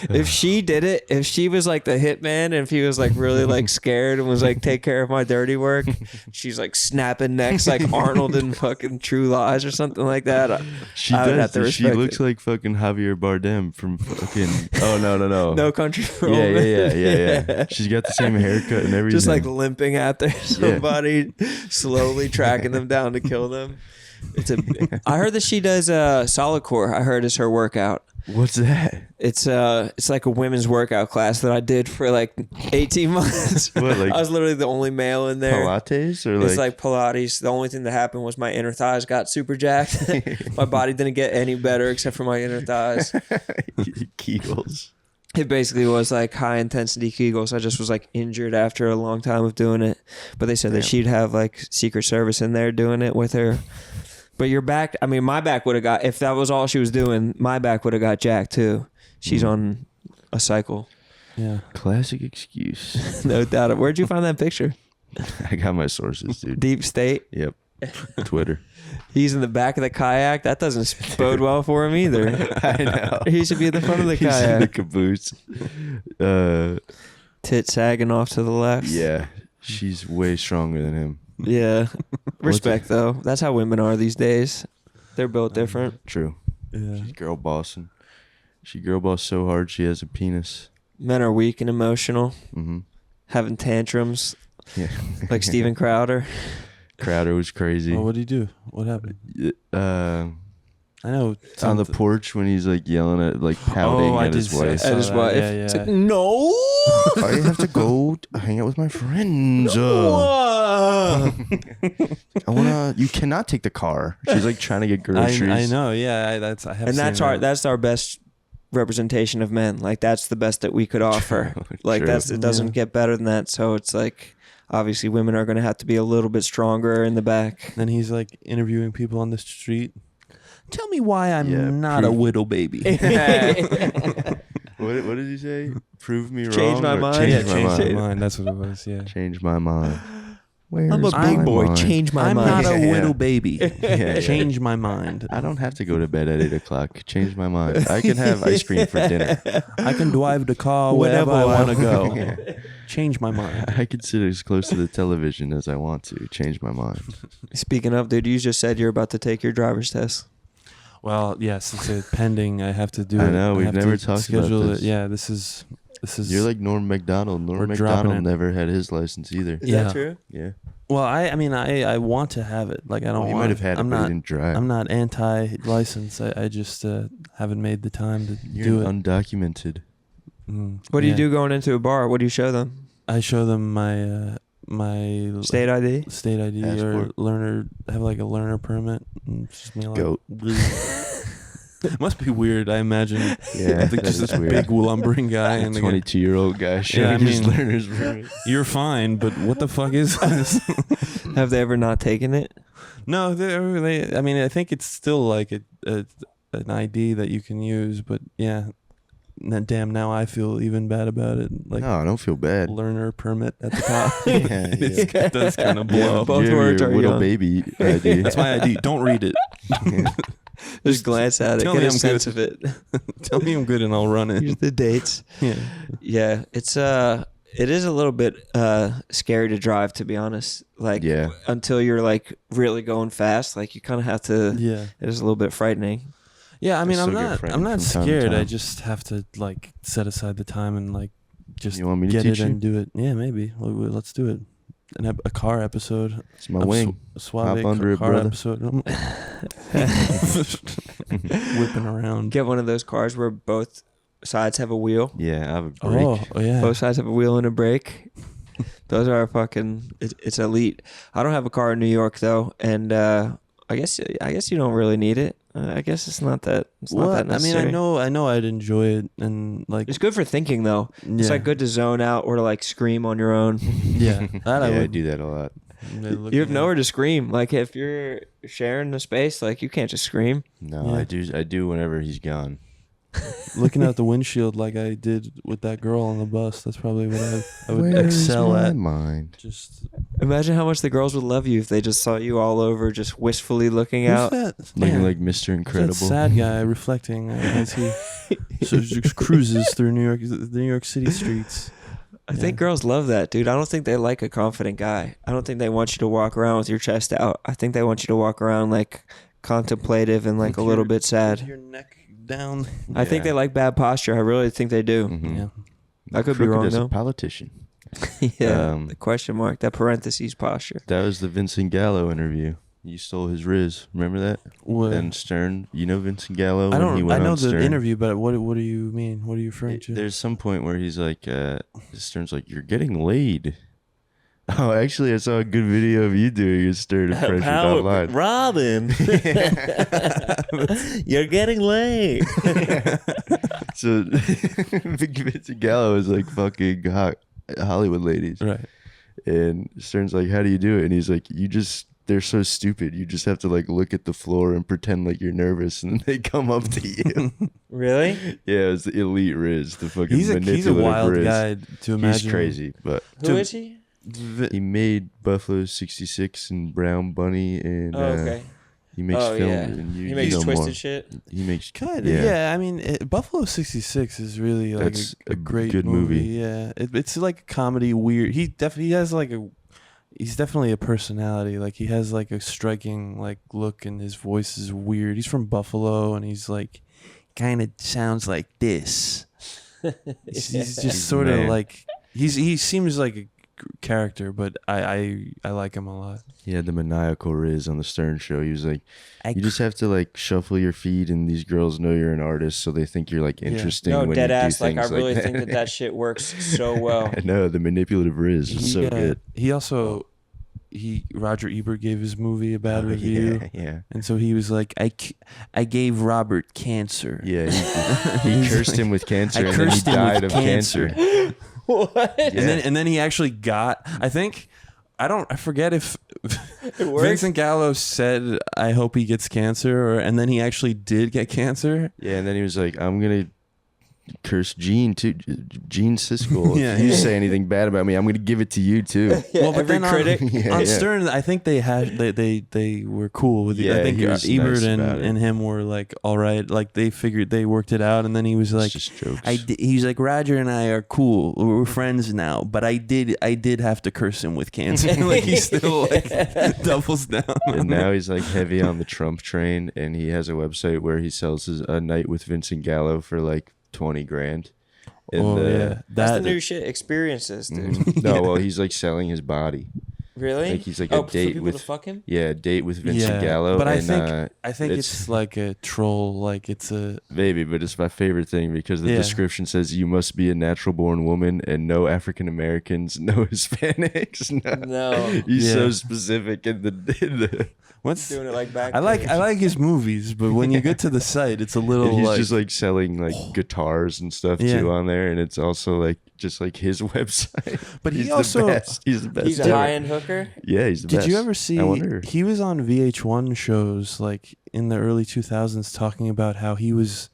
If she did it, if she was like the hitman, and if he was like really like scared and was like, take care of my dirty work, she's like snapping necks like Arnold in fucking True Lies or something like that. She I would have does. to She respect looks it. like fucking Javier Bardem from fucking. Oh no. No Country for Yeah, Old Men. yeah. She's got the same haircut and everything. Just like limping after somebody, slowly tracking them down to kill them. I heard that she does solid core. I heard is her workout. What's that? It's like a women's workout class that I did for like 18 months. What, like I was literally the only male in there. Pilates or It's like Pilates. The only thing that happened was my inner thighs got super jacked. My body didn't get any better except for my inner thighs. Kegels. It basically was like high intensity Kegels. I just was like injured after a long time of doing it. But they said that she'd have like Secret Service in there doing it with her. But your back, I mean, my back would have got, if that was all she was doing, my back would have got jacked too. She's on a cycle. Yeah. Classic excuse. No doubt. Where'd you find that picture? I got my sources, dude. Deep State. Yep. Twitter. He's in the back of the kayak. That doesn't bode well for him either. I know. He should be at the front of the He's in the kayak. caboose. Tit sagging off to the left. Yeah. She's way stronger than him. Yeah. Respect though. That's how women are these days. They're built different. True. Yeah. She's girl bossing. She girl boss so hard she has a penis. Men are weak and emotional, Mm-hmm. having tantrums Yeah. like Steven Crowder. Crowder was crazy. Oh, what did he do? What happened? I know on the porch when he's like yelling at, like pouting at his wife. At his that. wife. Yeah, It's yeah. like, no. I have to go hang out with my friends. I wanna. You cannot take the car. She's like trying to get groceries. I know. Yeah, I have. And seen that. that's our best representation of men. Like that's the best that we could offer. Like True. it doesn't Yeah. get better than that. So it's like obviously women are going to have to be a little bit stronger in the back. Then he's like interviewing people on the street. Tell me why I'm Yeah, not a prove- widow baby. What did he say? Prove me Change wrong. my or mind? Change Yeah, my Change mind. my mind. That's what it was. Yeah. Change my mind. Where's I'm a my big boy. mind? Change my I'm mind. not a Yeah. widow baby. yeah. Change my mind. I don't have to go to bed at 8 o'clock. Change my mind. I can have ice cream for dinner. I can drive the car Whenever wherever I I want to go. Yeah. Change my mind. I can sit as close to the television as I want to. Change my mind. Speaking of, dude, you just said you're about to take your driver's test. Well, yes, it's pending. I have to do it. I know, we've have never to talked about schedule this. it. Yeah, this is. You're like Norm Macdonald. We're Norm dropping Macdonald it. never had his license either. Is Yeah. that true? Yeah. Well, I mean, I want to have it. Like I don't. Well, he want, might have had it, I'm but not. he didn't drive. I'm not anti-license. I just haven't made the time to You're do it. undocumented. What do you Yeah. do going into a bar? What do you show them? I show them my my State ID? state ID or Passport. learner. Have like a learner permit. And it's just me like, Goat. Must be weird. I imagine. Yeah, Like that just is this weird. big lumbering guy A and the guy, 22-year-old guy showing I his mean- learner's permit. you're fine, but what the fuck is this? Have they ever not taken it? No, they. I mean, I think it's still like an ID that you can use, but yeah. Damn, now I feel even bad about it. Like No, I don't feel bad. learner permit at the top. Yeah, It does kind of Yeah, blow. Both you're words your are little young. baby ID. That's my ID. Don't read it. Just glance at it, tell get me a I'm sense good. of it. Tell me I'm good and I'll run Here's it. the dates. Yeah. Yeah, it is a little bit scary to drive, to be honest. Like Yeah. until you're like really going fast, like you kind of have to. Yeah. It is a little bit frightening. Yeah, I mean, I I'm still get not frightened I'm not from time to scared. I time. just have to like set aside the time and like just You want me to get teach it you? and do it. Yeah, maybe. Let's do it. A car episode. It's my wing. Suave Hop under it, car brother. episode. Whipping around. Get one of those cars where both sides have a wheel. Yeah, I have a break. Oh yeah. Both sides have a wheel and a brake. Those are fucking. It's elite. I don't have a car in New York though, and I guess you don't really need it. I guess it's not that. It's not that What? I mean, necessary. I know I'd enjoy it and like It's good for thinking though. It's yeah. like good to zone out or to like scream on your own. Yeah. That I Yeah, I would do that a lot. You have nowhere to scream. Like if you're sharing the space, like you can't just scream. No, Yeah. I do whenever he's gone. looking out the windshield like I did with that girl on the bus. That's probably what I would Where's excel my at. mind? Just Imagine how much the girls would love you if they just saw you all over, just wistfully looking who's out. that? Looking Yeah. like Mr. Who's Incredible. that sad guy reflecting as he just cruises through the New York City streets. I think girls love that, dude. I don't think they like a confident guy. I don't think they want you to walk around with your chest out. I think they want you to walk around like contemplative and like a little bit With sad. your neck down. I think they like bad posture. I really think they do. Mhm. Yeah. I could be Crooked wrong as a though. politician. Yeah, Um, the question mark, that parentheses posture. That was the Vincent Gallo interview. You stole his Riz. Remember that? What? And Stern. You know Vincent Gallo? I when he don't. went I know on the Stern? interview, but what do you mean? What are you referring to? There's some point where he's like, Stern's like, "You're getting laid." Oh, actually, I saw a good video of you doing a Stern impression online. Robin, you're getting late. So, Vincent Gallo is like fucking hot Hollywood ladies. Right. And Stern's like, "How do you do it?" And he's like, they're so stupid. You just have to like look at the floor and pretend like you're nervous, and then they come up to you." Really? Yeah, it's the elite Riz, the fucking He's a manipulative wild Riz. guy to imagine. He's crazy, but Who is he? he made Buffalo 66 and Brown Bunny, and Oh, okay. he makes Oh, film. yeah. And you, He makes you know twisted more. shit. He makes Kind of, yeah. I mean, Buffalo 66 is really like That's a a great good movie. movie. Yeah, it's like a comedy, weird. He has like he's definitely a personality. Like he has like a striking like look, and his voice is weird. He's from Buffalo, and he's like kind of sounds like this. He's just He's sort of man. like he seems like a character, but I like him a lot. He had the maniacal Riz on the Stern show. He was like, you just have to like shuffle your feet, and these girls know you're an artist, so they think you're like interesting. No, when dead you do ass. Like I things really that. think that shit works so well. I know the manipulative Riz is so good. He also Roger Ebert gave his movie a bad review. Yeah. And so he was like, I gave Robert cancer. Yeah, he cursed him with cancer, I and then he cursed him with died of cancer. What? And then he actually got, I forget if It worked? Vincent Gallo said, I hope he gets cancer, and then he actually did get cancer. Yeah, and then he was like, "I'm gonna curse Gene too, Gene Siskel. Yeah, If you yeah. say anything bad about me, I'm gonna give it to you too." Yeah, every then critic. on Stern, I think they were cool with it. Yeah, I think he was Ebert nice and, about it. and him were like, all right, like they figured they worked it out, and then he was like, It's just jokes. he's like, Roger and I are cool, we're friends now, but I did have to curse him with cancer. Like he still like doubles down. And now he's like heavy on the Trump train, and he has a website where he sells a night with Vincent Gallo for like 20 grand. And, Oh yeah, That's the that new shit. Experiences, dude. No, well, he's like selling his body. Really? Like he's like oh, a date for people with to fuck him? Yeah, a date with Vincent Gallo. but and, I think it's like a troll, like it's a maybe, but it's my favorite thing because the Yeah. description says you must be a natural born woman and no African Americans, no Hispanics. No. He's so Yeah. specific in the what's Doing it like back. I like his movies, but when you get to the site, it's a little and he's like just like selling like guitars and stuff Yeah. too on there, and it's also like just like his website. But he he's also- the best. He's the best. He's a ever. high-end hooker. Yeah, he's the Did best. you ever see? I wonder. He was on VH1 shows like in the early 2000s, talking about how he was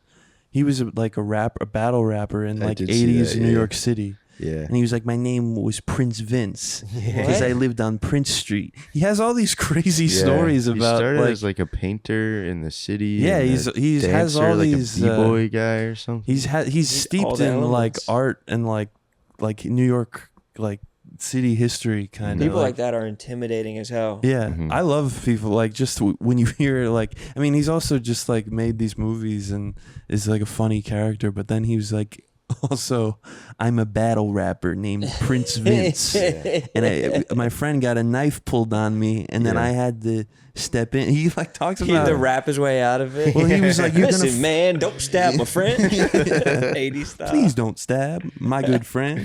like a battle rapper in I like did see 80s that, New yeah. York City, Yeah. and he was like, my name was Prince Vince because What? I lived on Prince Street. He has all these crazy Yeah. stories He about started like, as like a painter in the city. Yeah, and he's- a he's has dancer, all like these, a b-boy guy or something. he's all steeped the in like elements. art and like New York like city history kind of. People like that are intimidating as hell. Yeah, Mhm. I love people like just when you hear like, I mean, he's also just like made these movies and is like a funny character, but then he was like, also, I'm a battle rapper named Prince Vince, and my friend got a knife pulled on me, and then Yeah. I had to step in. He like talks He about had to rap his way out of it. Well, he was like, "You're gonna Listen, man, don't stab my friend." 80s style. please don't stab my good friend.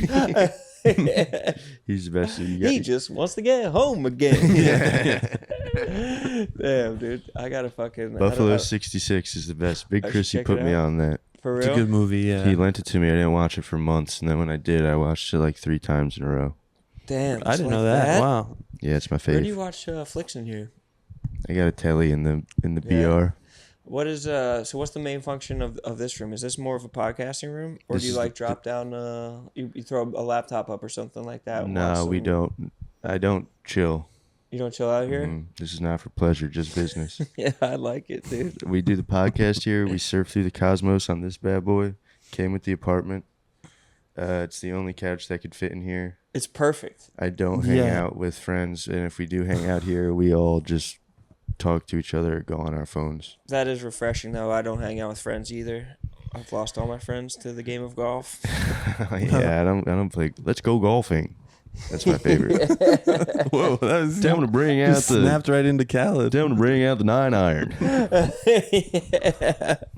He's the best. You got, He just wants to get home again. Damn, dude. I gotta fucking Buffalo I 66 is the best. Big I should Chrissy check put it me out. on that. For It's a real. good movie. Yeah, He lent it to me. I didn't watch it for months, and then when I did, I watched it like 3 times in a row. Damn. I it's didn't like know that. Wow. Yeah, it's my Where do you favorite. watch flicks in here? I got a telly in the Yeah. BR. What is so? What's the main function of this room? Is this more of a podcasting room, or This do you is like drop down? You throw a laptop up or something like that? and watch No, we some- don't. I don't chill. You don't chill out here. This is not for pleasure, just business. Yeah, I like it, dude. We do the podcast here. We surf through the cosmos on this bad boy. Came with the apartment. It's the only couch that could fit in here. It's perfect. I don't hang Yeah. out with friends, and if we do hang out here, we all just talk to each other, go on our phones. That is refreshing, though. I don't hang out with friends either. I've lost all my friends to the game of golf. Yeah, I don't play. Let's go golfing. That's my favorite. Whoa, that was Tell him to bring out just the. snapped right into Khaled. Tell him to bring out the 9-iron.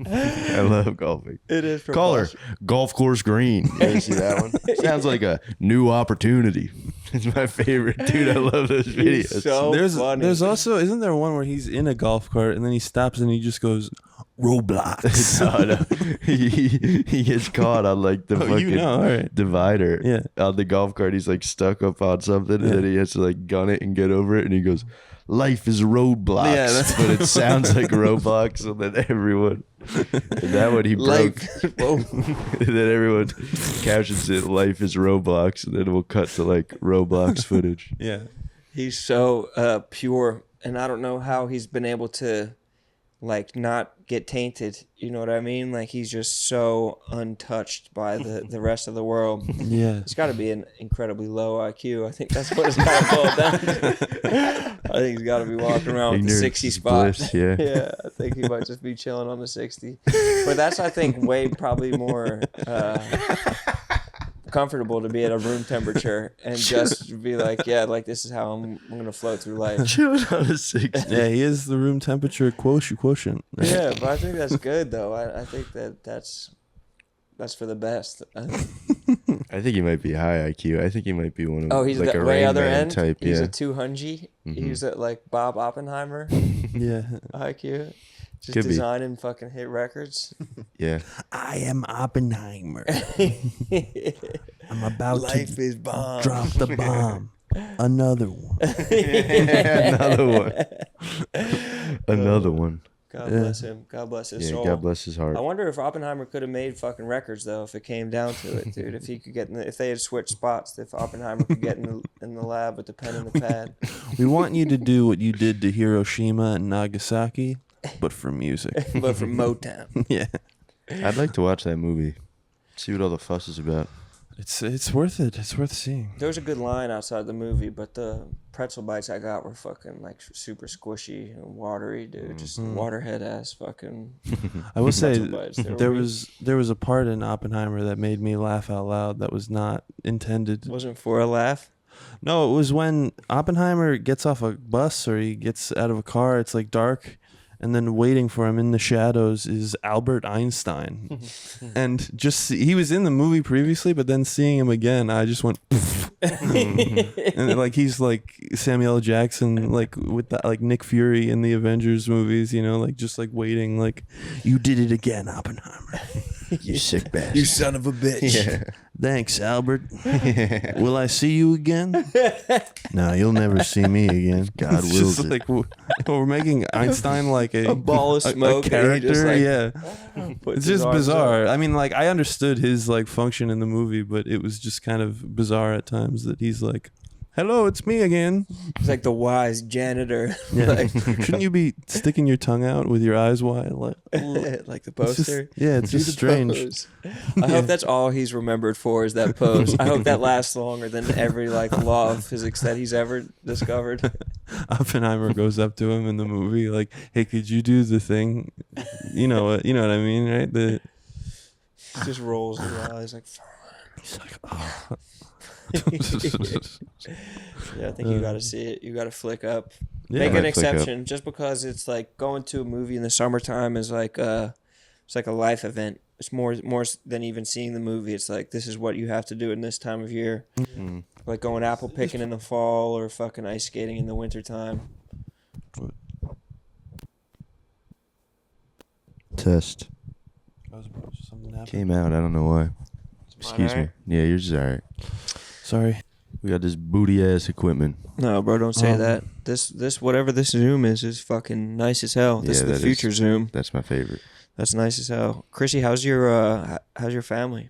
I love golfing. It is. Caller, golf course green. You ever see that one? Sounds like a new opportunity. It's my favorite, dude. I love those videos. so There's funny. there's also isn't there one where he's in a golf cart and then he stops and he just goes Roblox. No. He gets caught on like the Oh, fucking you know, all right. divider. Yeah. On the golf cart, he's like stuck up on something, and then he has to like gun it and get over it, and he goes, "Life is roadblocks." Yeah, that's- but it sounds like Roblox, so that everyone. And that one he broke. And then everyone captions it, "Life is Roblox," and then we'll cut to like Roblox footage. Yeah. He's so pure, and I don't know how he's been able to, like, not get tainted. You know what I mean? Like, he's just so untouched by the rest of the world. Yeah. It's got to be an incredibly low IQ. I think that's what it's got to boil down to. I think he's got to be walking around with the Ignorance 60 is spot. bliss, yeah. Yeah, I think he might just be chilling on the 60. But that's, I think, way probably more comfortable to be at a room temperature and just be like, yeah, like, this is how I'm going to float through life. Chilling on a 60. Yeah, he is the room temperature quotient. Yeah, but I think that's good, though. I think that's for the best. I think he might be high IQ. I think he might be one of Oh, he's like the a way Rain other Man end. type. He's Yeah. a 200. Mhm. He's at like Bob Oppenheimer Yeah. IQ. Just Could be. designing fucking hit records. Yeah. I am Oppenheimer. I'm about Life to is bomb. drop the bomb. Another one. Another one. Another one. God bless him. God bless his Yeah, soul. God bless his heart. I wonder if Oppenheimer could have made fucking records though, if it came down to it, dude. If he could get if they had switched spots, if Oppenheimer could get in the lab with the pen and the pad. We want you to do what you did to Hiroshima and Nagasaki, but for music. But from Motown. Yeah. I'd like to watch that movie. See what all the fuss is about. It's worth it. It's worth seeing. There was a good line outside the movie, but the pretzel bites I got were fucking like super squishy and watery, dude. Just waterhead ass fucking. I will say Pretzel bites, they were there weak. was a part in Oppenheimer that made me laugh out loud that was not intended. Wasn't for a laugh. No, it was when Oppenheimer gets off a bus or he gets out of a car. It's like dark, and then waiting for him in the shadows is Albert Einstein. And he was in the movie previously, but then seeing him again, I just went, and like he's like Samuel L. Jackson, like with the, like Nick Fury in the Avengers movies, you know, like just like waiting, like you did it again, Oppenheimer. You sick bastard. You son of a bitch. Yeah. Thanks, Albert. Will I see you again? No, you'll never see me again. God It's wills just it. like, We're making Einstein like a ball of a smoke. and he character. just, like, Yeah, puts it's his just arms bizarre. up. I mean, like I understood his like function in the movie, but it was just kind of bizarre at times that he's like, "Hello, it's me again." He's like the wise janitor. Yeah. Like, Shouldn't you be sticking your tongue out with your eyes wide? Like, like the it's just- poster. yeah, it's Do just the strange. pose. I hope that's all he's remembered for is that pose. I hope that lasts longer than every like law of physics that he's ever discovered. Oppenheimer goes up to him in the movie, like, "Hey, could you do the thing?" You know what I mean, right? The He just rolls his eyes like. he's like, "Oh." Yeah, I think you got to see it. You got to flick up. Yeah. Make I an might flick up. exception just because it's like going to a movie in the summertime is like it's like a life event. It's more than even seeing the movie. It's like this is what you have to do in this time of year. Mm. Like going apple picking in the fall or fucking ice skating in the wintertime. Test. Came out. I don't know why. Excuse me. alright? Yeah, yours is alright. Sorry. We got this booty ass equipment. No, bro, don't say that. This whatever this Zoom is fucking nice as hell. This Yeah, is the that future is- Zoom. That's my favorite. That's nice as hell. Chrissy, how's your family?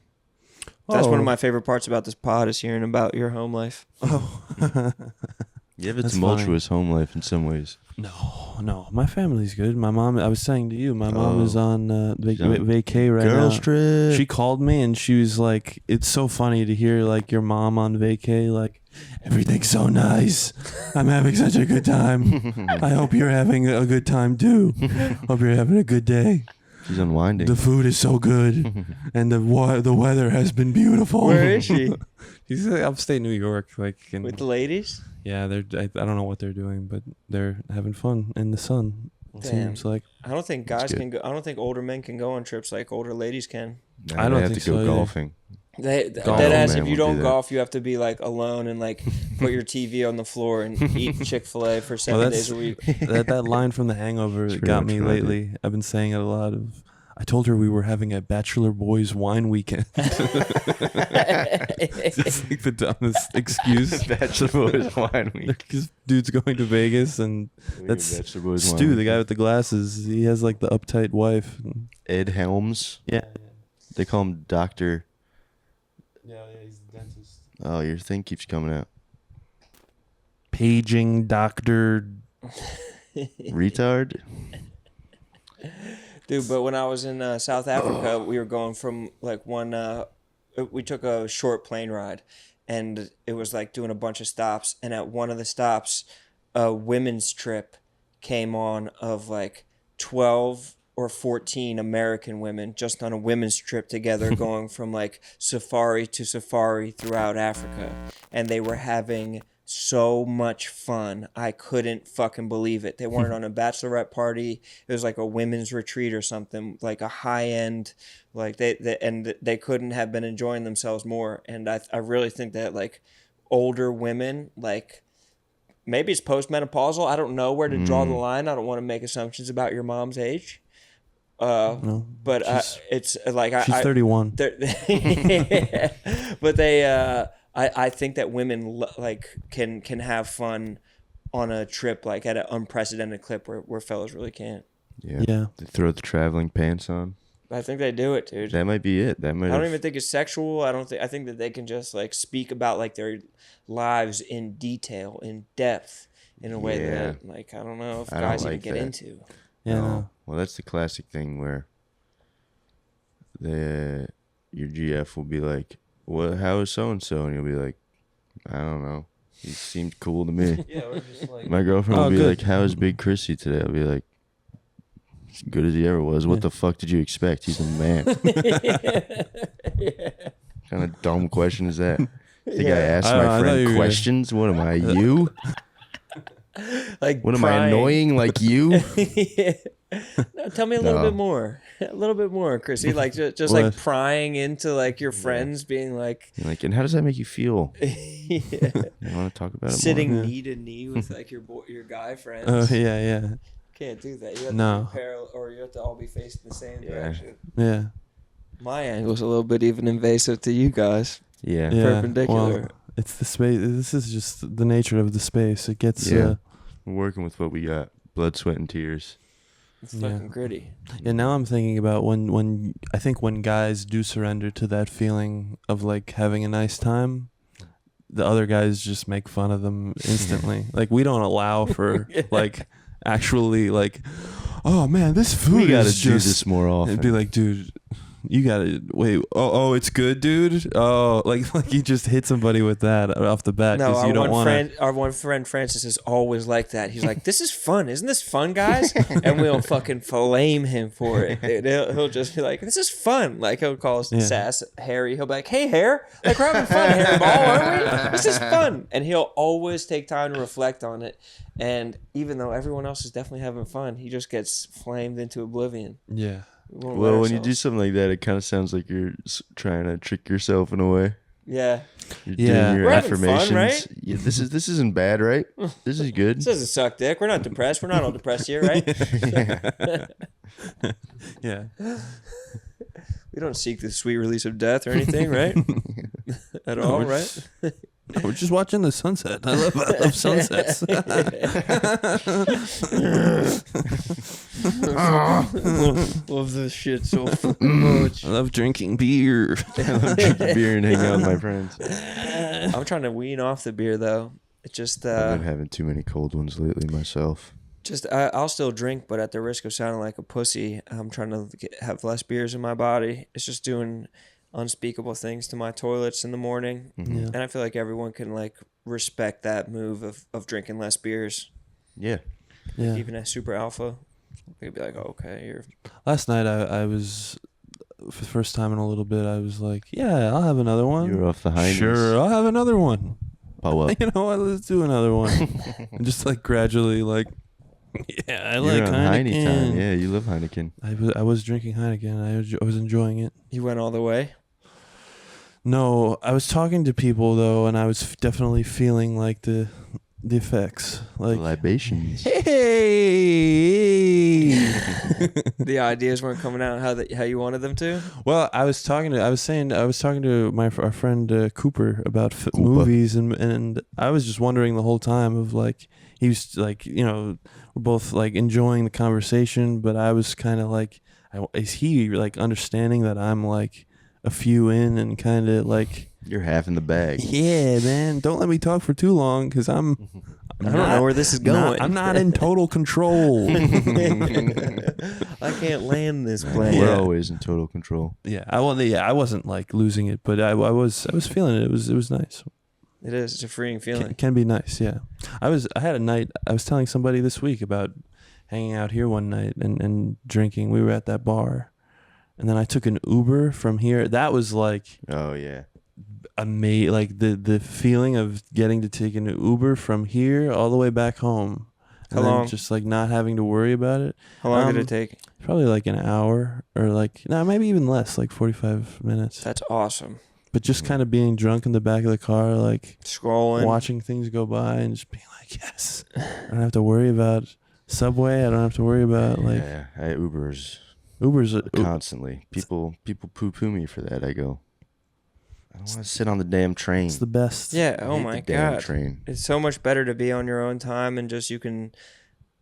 That's one of my favorite parts about this pod is hearing about your home life. You have a That's tumultuous home life in some ways. No, my family's good. My mom, I was saying to you, my mom is on She's on vacay right Girls now. trip. She called me and she was like, "It's so funny to hear like your mom on vacay. Like everything's so nice. I'm having such a good time. I hope you're having a good time too. Hope you're having a good day. She's unwinding. The food is so good, and the weather has been beautiful." Where is she? She's like upstate New York, like in, With the ladies? yeah. I don't know what they're doing, but they're having fun in the sun. It Damn. seems like. I don't think guys good. can go. I don't think older men can go on trips like older ladies can. Nah, I don't they have think to go so either. golfing. That Golf ass, man if you would do don't that. golf, you have to be like alone and like put your TV on the floor and eat Chick-fil-A for 7 Well, days a week. that line from The Hangover That's got pretty me much what I do. lately. I've been saying it a lot. I told her we were having a bachelor boys wine weekend. Just like the dumbest excuse. Bachelor Boys wine week. Because dude's going to Vegas and that's Bachelor Boys wine Stu, the week. guy with the glasses. He has like the uptight wife. Ed Helms. Yeah. They call him Doctor. Yeah, he's the dentist. Oh, your thing keeps coming out. Paging Dr. Retard. Dude, but when I was in South Africa, we were going from like we took a short plane ride and it was like doing a bunch of stops. And at one of the stops, a women's trip came on of like 12 or 14 American women just on a women's trip together going from like safari to safari throughout Africa. And they were having so much fun. I couldn't fucking believe it. They weren't on a bachelorette party. It was like a women's retreat or something, like a high end, like they couldn't have been enjoying themselves more. And I really think that like older women, like maybe it's postmenopausal. I don't know where to draw the line. I don't want to make assumptions about your mom's age. No, But it's like she's 31. But they I think that women like can have fun on a trip like at an unprecedented clip where fellas really can't. Yeah. They throw the traveling pants on. I think they do it, dude. That might be it. That might. I don't even think it's sexual. I think that they can just like speak about like their lives in detail, in depth, in a way Yeah. that like I don't know if I don't guys even like get that. into. Yeah. No. No. Well, that's the classic thing where your GF will be like, "What? How is so and so?" And you'll be like, "I don't know. He seemed cool to me." Yeah, we're just like My girlfriend will be good. like, "How is Big Chrissy today?" I'll be like, "As good as he ever was. What the fuck did you expect? He's a man." What kind of dumb question is that? Think I asked I my thought you friend were- questions? What am I, you? Like What am I, prying. annoying like you? No, tell me a little No. bit more. A little bit more, Chrissy. Like just What? like prying into like your friends being like You're like, and how does that make you feel? yeah, You want to talk about it sitting more? knee to knee with like your guy friends. Oh, yeah. Can't do that. You have No. to be parallel, or you have to all be facing the same direction. Yeah. My angle's a little bit even invasive to you guys. Yeah. Yeah. Perpendicular. Well, it's the space. This is just the nature of the space. It gets. Yeah. We're working with what we got. Blood, sweat, and tears. It's Yeah. fucking gritty. Yeah, now I'm thinking about when I think when guys do surrender to that feeling of like having a nice time, the other guys just make fun of them instantly. Like we don't allow for like actually like, oh man, this food We got to is do just. this more often. It'd be like, dude, you gotta wait. Oh, it's good, dude. Oh, like you just hit somebody with that off the bat No, because you don't want to. our one friend Francis is always like that. He's like, "This is fun, isn't this fun, guys?" And we'll fucking flame him for it. Dude, he'll just be like, "This is fun." Like he'll call us Yeah. Sass Harry. He'll be like, "Hey, Hair, like we're having fun, Hairball, aren't we? This is fun." And he'll always take time to reflect on it. And even though everyone else is definitely having fun, he just gets flamed into oblivion. Yeah. We won't let Well, when you do ourselves- something like that, it kind of sounds like you're trying to trick yourself in a way. yeah, You're Yeah. doing your We're having fun, affirmations. right? Yeah, this isn't bad, right? This is good. this doesn't suck, dick. We're not depressed. We're not all depressed here, right? Yeah. We don't seek the sweet release of death or anything, right? At all, right? We're just watching the sunset. I love sunsets. Love this shit so much. I love drinking beer. I love drinking beer and hanging out with my friends. I'm trying to wean off the beer though. It's just I've been having too many cold ones lately myself. I'll still drink, but at the risk of sounding like a pussy, I'm trying to have less beers in my body. It's just doing unspeakable things to my toilets in the morning, Yeah. and I feel like everyone can like respect that move of drinking less beers. Yeah. Yeah. Even a super alpha, they'd be like, oh, "Okay, you're." Last night I was, for the first time in a little bit, I was like, yeah, I'll have another one. You're off the hindies. Sure, I'll have another one. Pow up. You know what? Let's do another one. And just like gradually, like, yeah, I You're like on Heine time. Heineken. Yeah, you love Heineken. I was drinking Heineken. I was enjoying it. You went all the way. No, I was talking to people though, and I was definitely feeling like the effects. Like, Libations. hey, The ideas weren't coming out how you wanted them to. well, I was talking to our friend Cooper about movies, and I was just wondering the whole time of like, he was like, you know, we're both like enjoying the conversation, but I was kind of like, is he like understanding that I'm like a few in and kind of like, You're half in the bag. yeah, man, don't let me talk for too long because I don't know where this is going. I'm not in total control. I can't land this plane. We're always in total control. I wasn't like losing it, but I was feeling it. It was nice. It is. It's a freeing feeling. Can be nice, yeah. I had a night. I was telling somebody this week about hanging out here one night and drinking. We were at that bar, and then I took an Uber from here. That was like Oh, yeah. amazing. Like the feeling of getting to take an Uber from here all the way back home. And How then long? just like not having to worry about it. How long did it take? Probably like an hour or like, no, maybe even less, like 45 minutes. That's awesome. But just kind of being drunk in the back of the car, like Scrolling. watching things go by and just being like, yes, I don't have to worry about Subway. I don't have to worry about like Yeah, I Ubers Uber's. constantly. People poo-poo me for that. I go, I don't want to sit on the damn train. It's the best. Yeah. I Oh hate my the damn god. train. It's so much better to be on your own time and just you can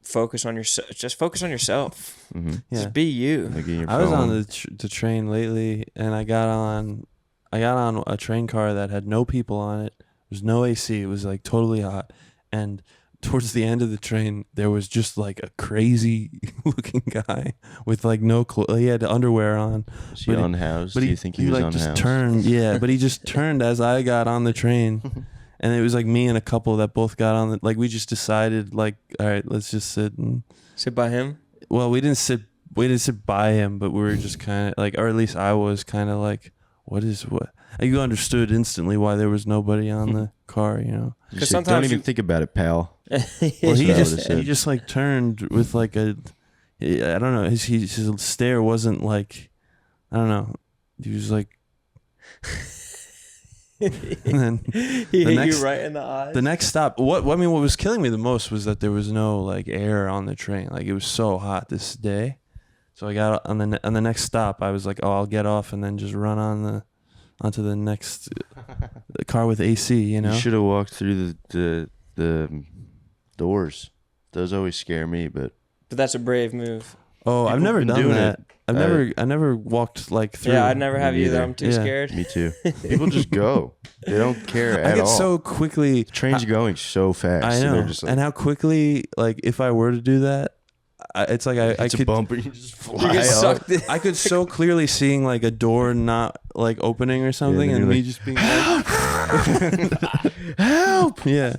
focus on yourself. Just focus on yourself. Mm-hmm. Yeah. Just be you. Like in your I was on phone. the train lately, and I got on a train car that had no people on it. There was no AC. It was like totally hot, and towards the end of the train, there was just like a crazy looking guy with like no clothes. He had underwear on. Is he but he- unhoused? But Do you think he was like unhoused? just turned, yeah. But he just turned as I got on the train, and it was like me and a couple that both got on. Like we just decided, like, all right, let's just sit and. Sit by him. Well, we didn't sit by him, but we were just kind of like, or at least I was kind of like, what? You understood instantly why there was nobody on the car, you know. You 'Cause say, don't sometimes even you- think about it, pal. Well, That's he what I would've said. just like turned with like a, I don't know, his stare wasn't like, I don't know, he was like, and then He hit next- you right in the eyes. the next stop, what was killing me the most was that there was no like air on the train. Like it was so hot this day. So I got on the next stop, I was like, oh, I'll get off and then just run onto the next the car with AC, you know? You should have walked through the doors. Those always scare me, but But that's a brave move. Oh, I've People never been done doing that. it. I never walked like through. Yeah, I'd never have Me either. neither. I'm too Yeah. scared. me too. People just go. They don't care I at get all. so quickly. Trains are going so fast. I and know, they're just like, and how quickly, like, if I were to do that, it's like I it's a could. bump and you just You fly get up. sucked in. I could so clearly seeing like a door not like opening or something, then and you're me like, just being like, Help! yeah.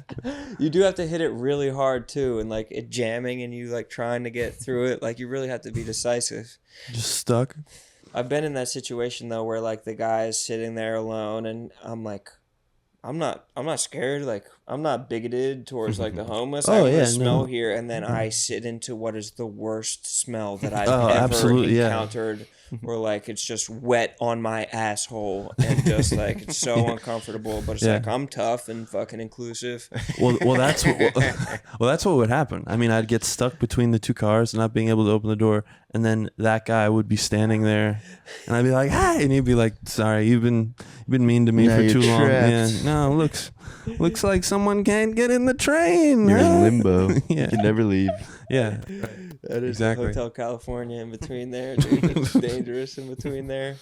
You do have to hit it really hard too, and like it jamming, and you like trying to get through it. Like you really have to be decisive. Just stuck. I've been in that situation though, where like the guy is sitting there alone, and I'm like, I'm not scared. Like I'm not bigoted towards like the homeless. Oh, I yeah, smell no. here, and then I sit into what is the worst smell that I've Oh, ever absolutely, yeah. encountered or like it's just wet on my asshole and just like it's so uncomfortable. But it's Yeah. like I'm tough and fucking inclusive. Well, that's what would happen. I mean, I'd get stuck between the two cars, not being able to open the door, and then that guy would be standing there, and I'd be like, "Hi," and he'd be like, "Sorry, you've been mean to me Now for you're too long." Yeah, trapped. no, looks like someone can't get in the train. You're huh?" in limbo. Yeah. You can never leave. Yeah, That is Exactly. Hotel California in between there, dude. It's dangerous in between there.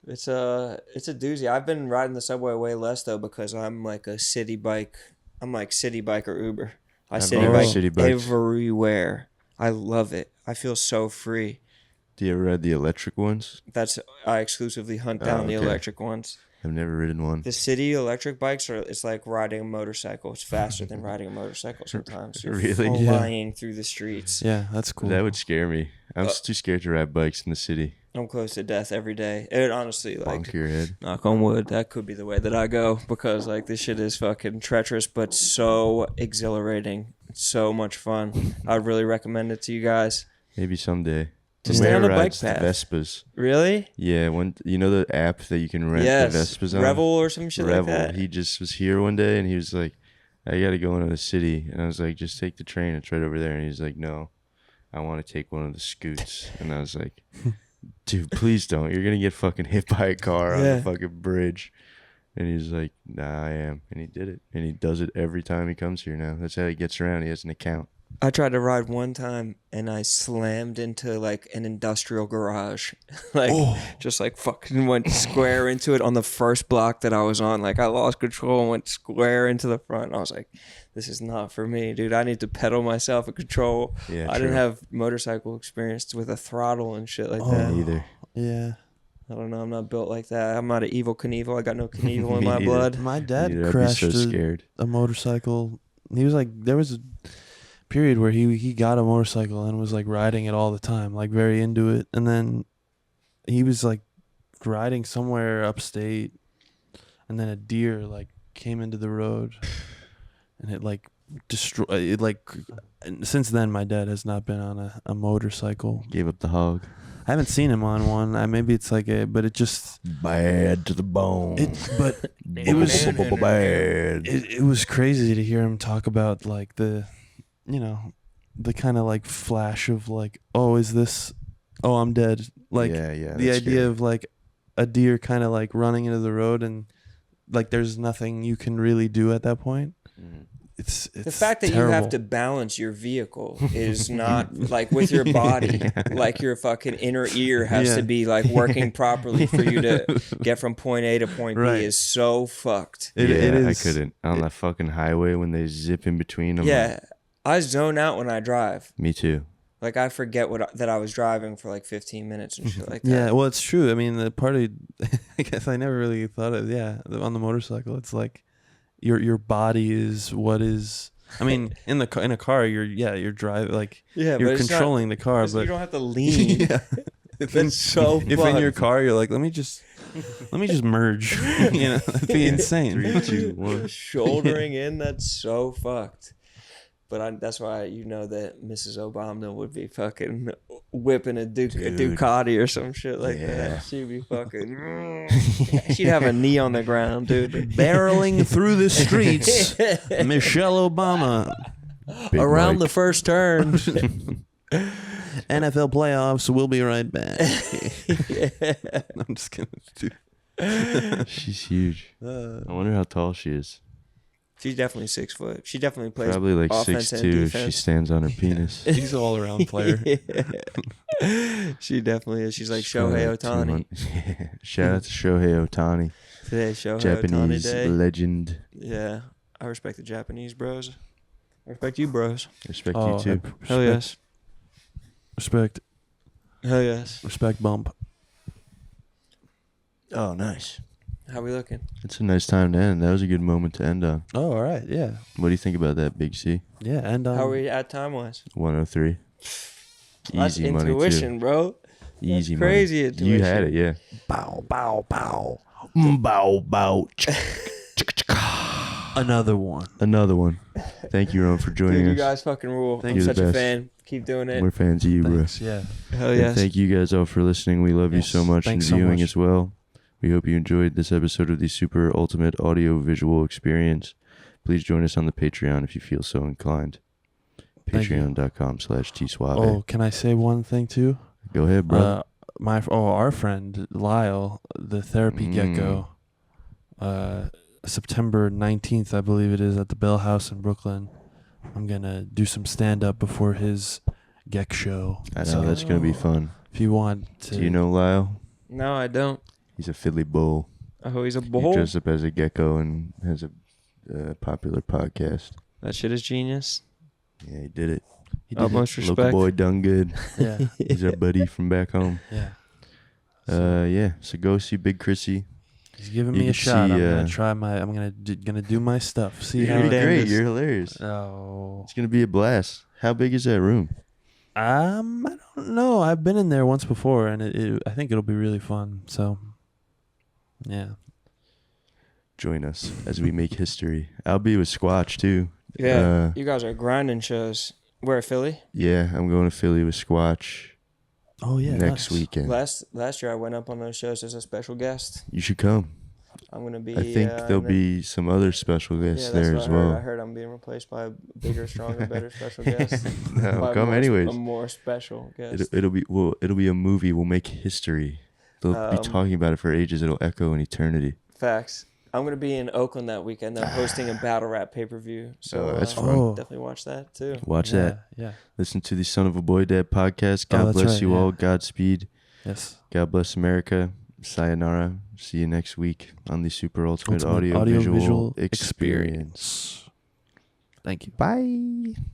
It's a doozy. I've been riding the subway way less though because I'm like a city bike. I'm like city bike or Uber. I I've city never bike city biked. everywhere. I love it. I feel so free. Do you ever ride the electric ones? I exclusively hunt down the okay. electric ones. I've never ridden one. The city electric bikes it's like riding a motorcycle. It's faster than riding a motorcycle sometimes. You're Really? Yeah. flying through the streets. yeah, that's cool. That would scare me. I'm too scared to ride bikes in the city. I'm close to death every day. It honestly like Bonk your head. knock on wood, that could be the way that I go because like this shit is fucking treacherous but so exhilarating. It's so much fun. I'd really recommend it to you guys. Maybe someday. To stay on Where the bike rides the path. Vespas? Really? Yeah, you know the app that you can rent Yes. the Vespas on? Revel or some shit Revel. like that. He just was here one day and he was like, I gotta go into the city. And I was like, just take the train. It's right over there. And he's like, no, I want to take one of the scoots. And I was like, dude, please don't. You're gonna get fucking hit by a car on Yeah. the fucking bridge. And he's like, nah, I am. And he did it. And he does it every time he comes here now. That's how he gets around. He has an account. I tried to ride one time and I slammed into like an industrial garage. Like just like fucking went square into it on the first block that I was on. Like I lost control and went square into the front. I was like, this is not for me, dude. I need to pedal myself and control. Yeah, I didn't true. have motorcycle experience with a throttle and shit like Oh. that. Neither. yeah. I don't know. I'm not built like that. I'm not an evil Knievel. I got no Knievel in Me my neither. blood. My dad Neither. I'd be crashed so scared. a motorcycle. He was like, there was a period where he got a motorcycle and was like riding it all the time, like very into it. And then he was like riding somewhere upstate, and then a deer like came into the road, and it like destroyed it. Like, and since then, my dad has not been on a motorcycle. Gave up the hog. I haven't seen him on one. Maybe it's like but it just Bad to the bone. it was bad. it was crazy to hear him talk about like the kind of like flash of like, oh, I'm dead, like yeah, the idea of like a deer kind of like running into the road and like there's nothing you can really do at that point. It's The fact that terrible. you have to balance your vehicle is not like with your body, like your fucking inner ear has Yeah. to be like working properly for you to get from point A to point Right. B is so fucked. It is. I couldn't on that fucking highway when they zip in between them. Yeah, I zone out when I drive. Me too. Like I forget that I was driving for like 15 minutes and shit like that. Yeah, well, it's true. I mean, the part of I guess I never really thought of on the motorcycle. It's like your body is what is. I mean, in a car, you're driving like Yeah, you're but it's not- controlling the car, you but don't have to lean. yeah. That's so if in your fucked. car you're like, let me just merge, that'd be insane. 3, 2, 1. Shouldering in, that's so fucked. But that's why that Mrs. Obama would be fucking whipping a Ducati or some shit like Yeah. that. She'd be fucking. She'd have a knee on the ground, dude. Barreling through the streets, Michelle Obama. Big Around the Mike. first turn. NFL playoffs. We'll be right back. I'm just kidding. She's huge. I wonder how tall she is. She's definitely 6 foot. She definitely plays Probably like offense and 6'2" if she defense. stands on her penis. He's an all-around player. She definitely is. She's like Shohei Ohtani. Yeah. Shout out to Shohei Ohtani, Today, Shohei Ohtani Japanese Day. legend. Yeah, I respect the Japanese bros. I respect you, bros. Respect Oh, you too. Hell yes. Respect. Hell yes. Respect bump. Oh, nice. How we looking? It's a nice time to end. That was a good moment to end on. Oh, all right. Yeah. What do you think about that, Big C? Yeah. And How are we at time wise? 103. That's Easy money intuition, bro. too. Easy That's crazy money. intuition. You had it, yeah. bow, bow, bow. Bow, bow. Another one. Another one. Thank you, Ron, for joining Dude, you us. guys fucking rule. Thank I'm you. such You're a the fan. Keep doing it. We're fans of you, bro. Thanks. Yeah. Hell And yes. thank you guys all for listening. We love you so Yes. much Thanks and so viewing much. as well. We hope you enjoyed this episode of the Super Ultimate Audio Visual Experience. Please join us on the Patreon if you feel so inclined. Thank you. Patreon.com/tsuave. Oh, can I say one thing too? Go ahead, bro. Our friend Lyle, the therapy gecko, September 19th, I believe it is, at the Bell House in Brooklyn. I'm gonna do some stand up before his Geck show. I know, So that's going to be fun. if you want to, Do you know Lyle? No, I don't. He's a Philly bull. Oh, he's a He bull. dresses up as a gecko and has a popular podcast. That shit is genius. Yeah, he did it. he did Utmost Local respect. boy done good. it. Yeah, He's our buddy from back home. yeah. Yeah, so go see Big Chrissy. He's giving You me a can shot. see, I'm gonna try my. I'm gonna do my stuff. See how You're it great. goes. You're hilarious. Oh, It's going to be a blast. How big is that room? I don't know. I've been in there once before, and I think it'll be really fun. So, yeah. Join us as we make history. I'll be with Squatch, too. Yeah, you guys are grinding shows. Where, Philly? Yeah, I'm going to Philly with Squatch Oh yeah. next nice. weekend. Last year I went up on those shows as a special guest. You should come. I'm gonna be. I think there'll in the- be some other special guests Yeah, that's there what as I heard. I well. heard I'm being replaced by a bigger, stronger, better special guest. No, By come more, anyways. A more special guest. It'll be a movie. We'll make history. They'll be talking about it for ages. It'll echo in eternity. Facts. I'm gonna be in Oakland that weekend. They're hosting a battle rap pay-per-view. So Oh, that's fun. Oh. definitely watch that too. Watch Yeah, that. Yeah. Listen to the Son of a Boy Dad podcast. Oh, God that's bless right, you yeah. all. Godspeed. Yes. God bless America. Sayonara. See you next week on the Super Ultimate, Ultimate Audio Visual Audiovisual Experience. Thank you. Bye.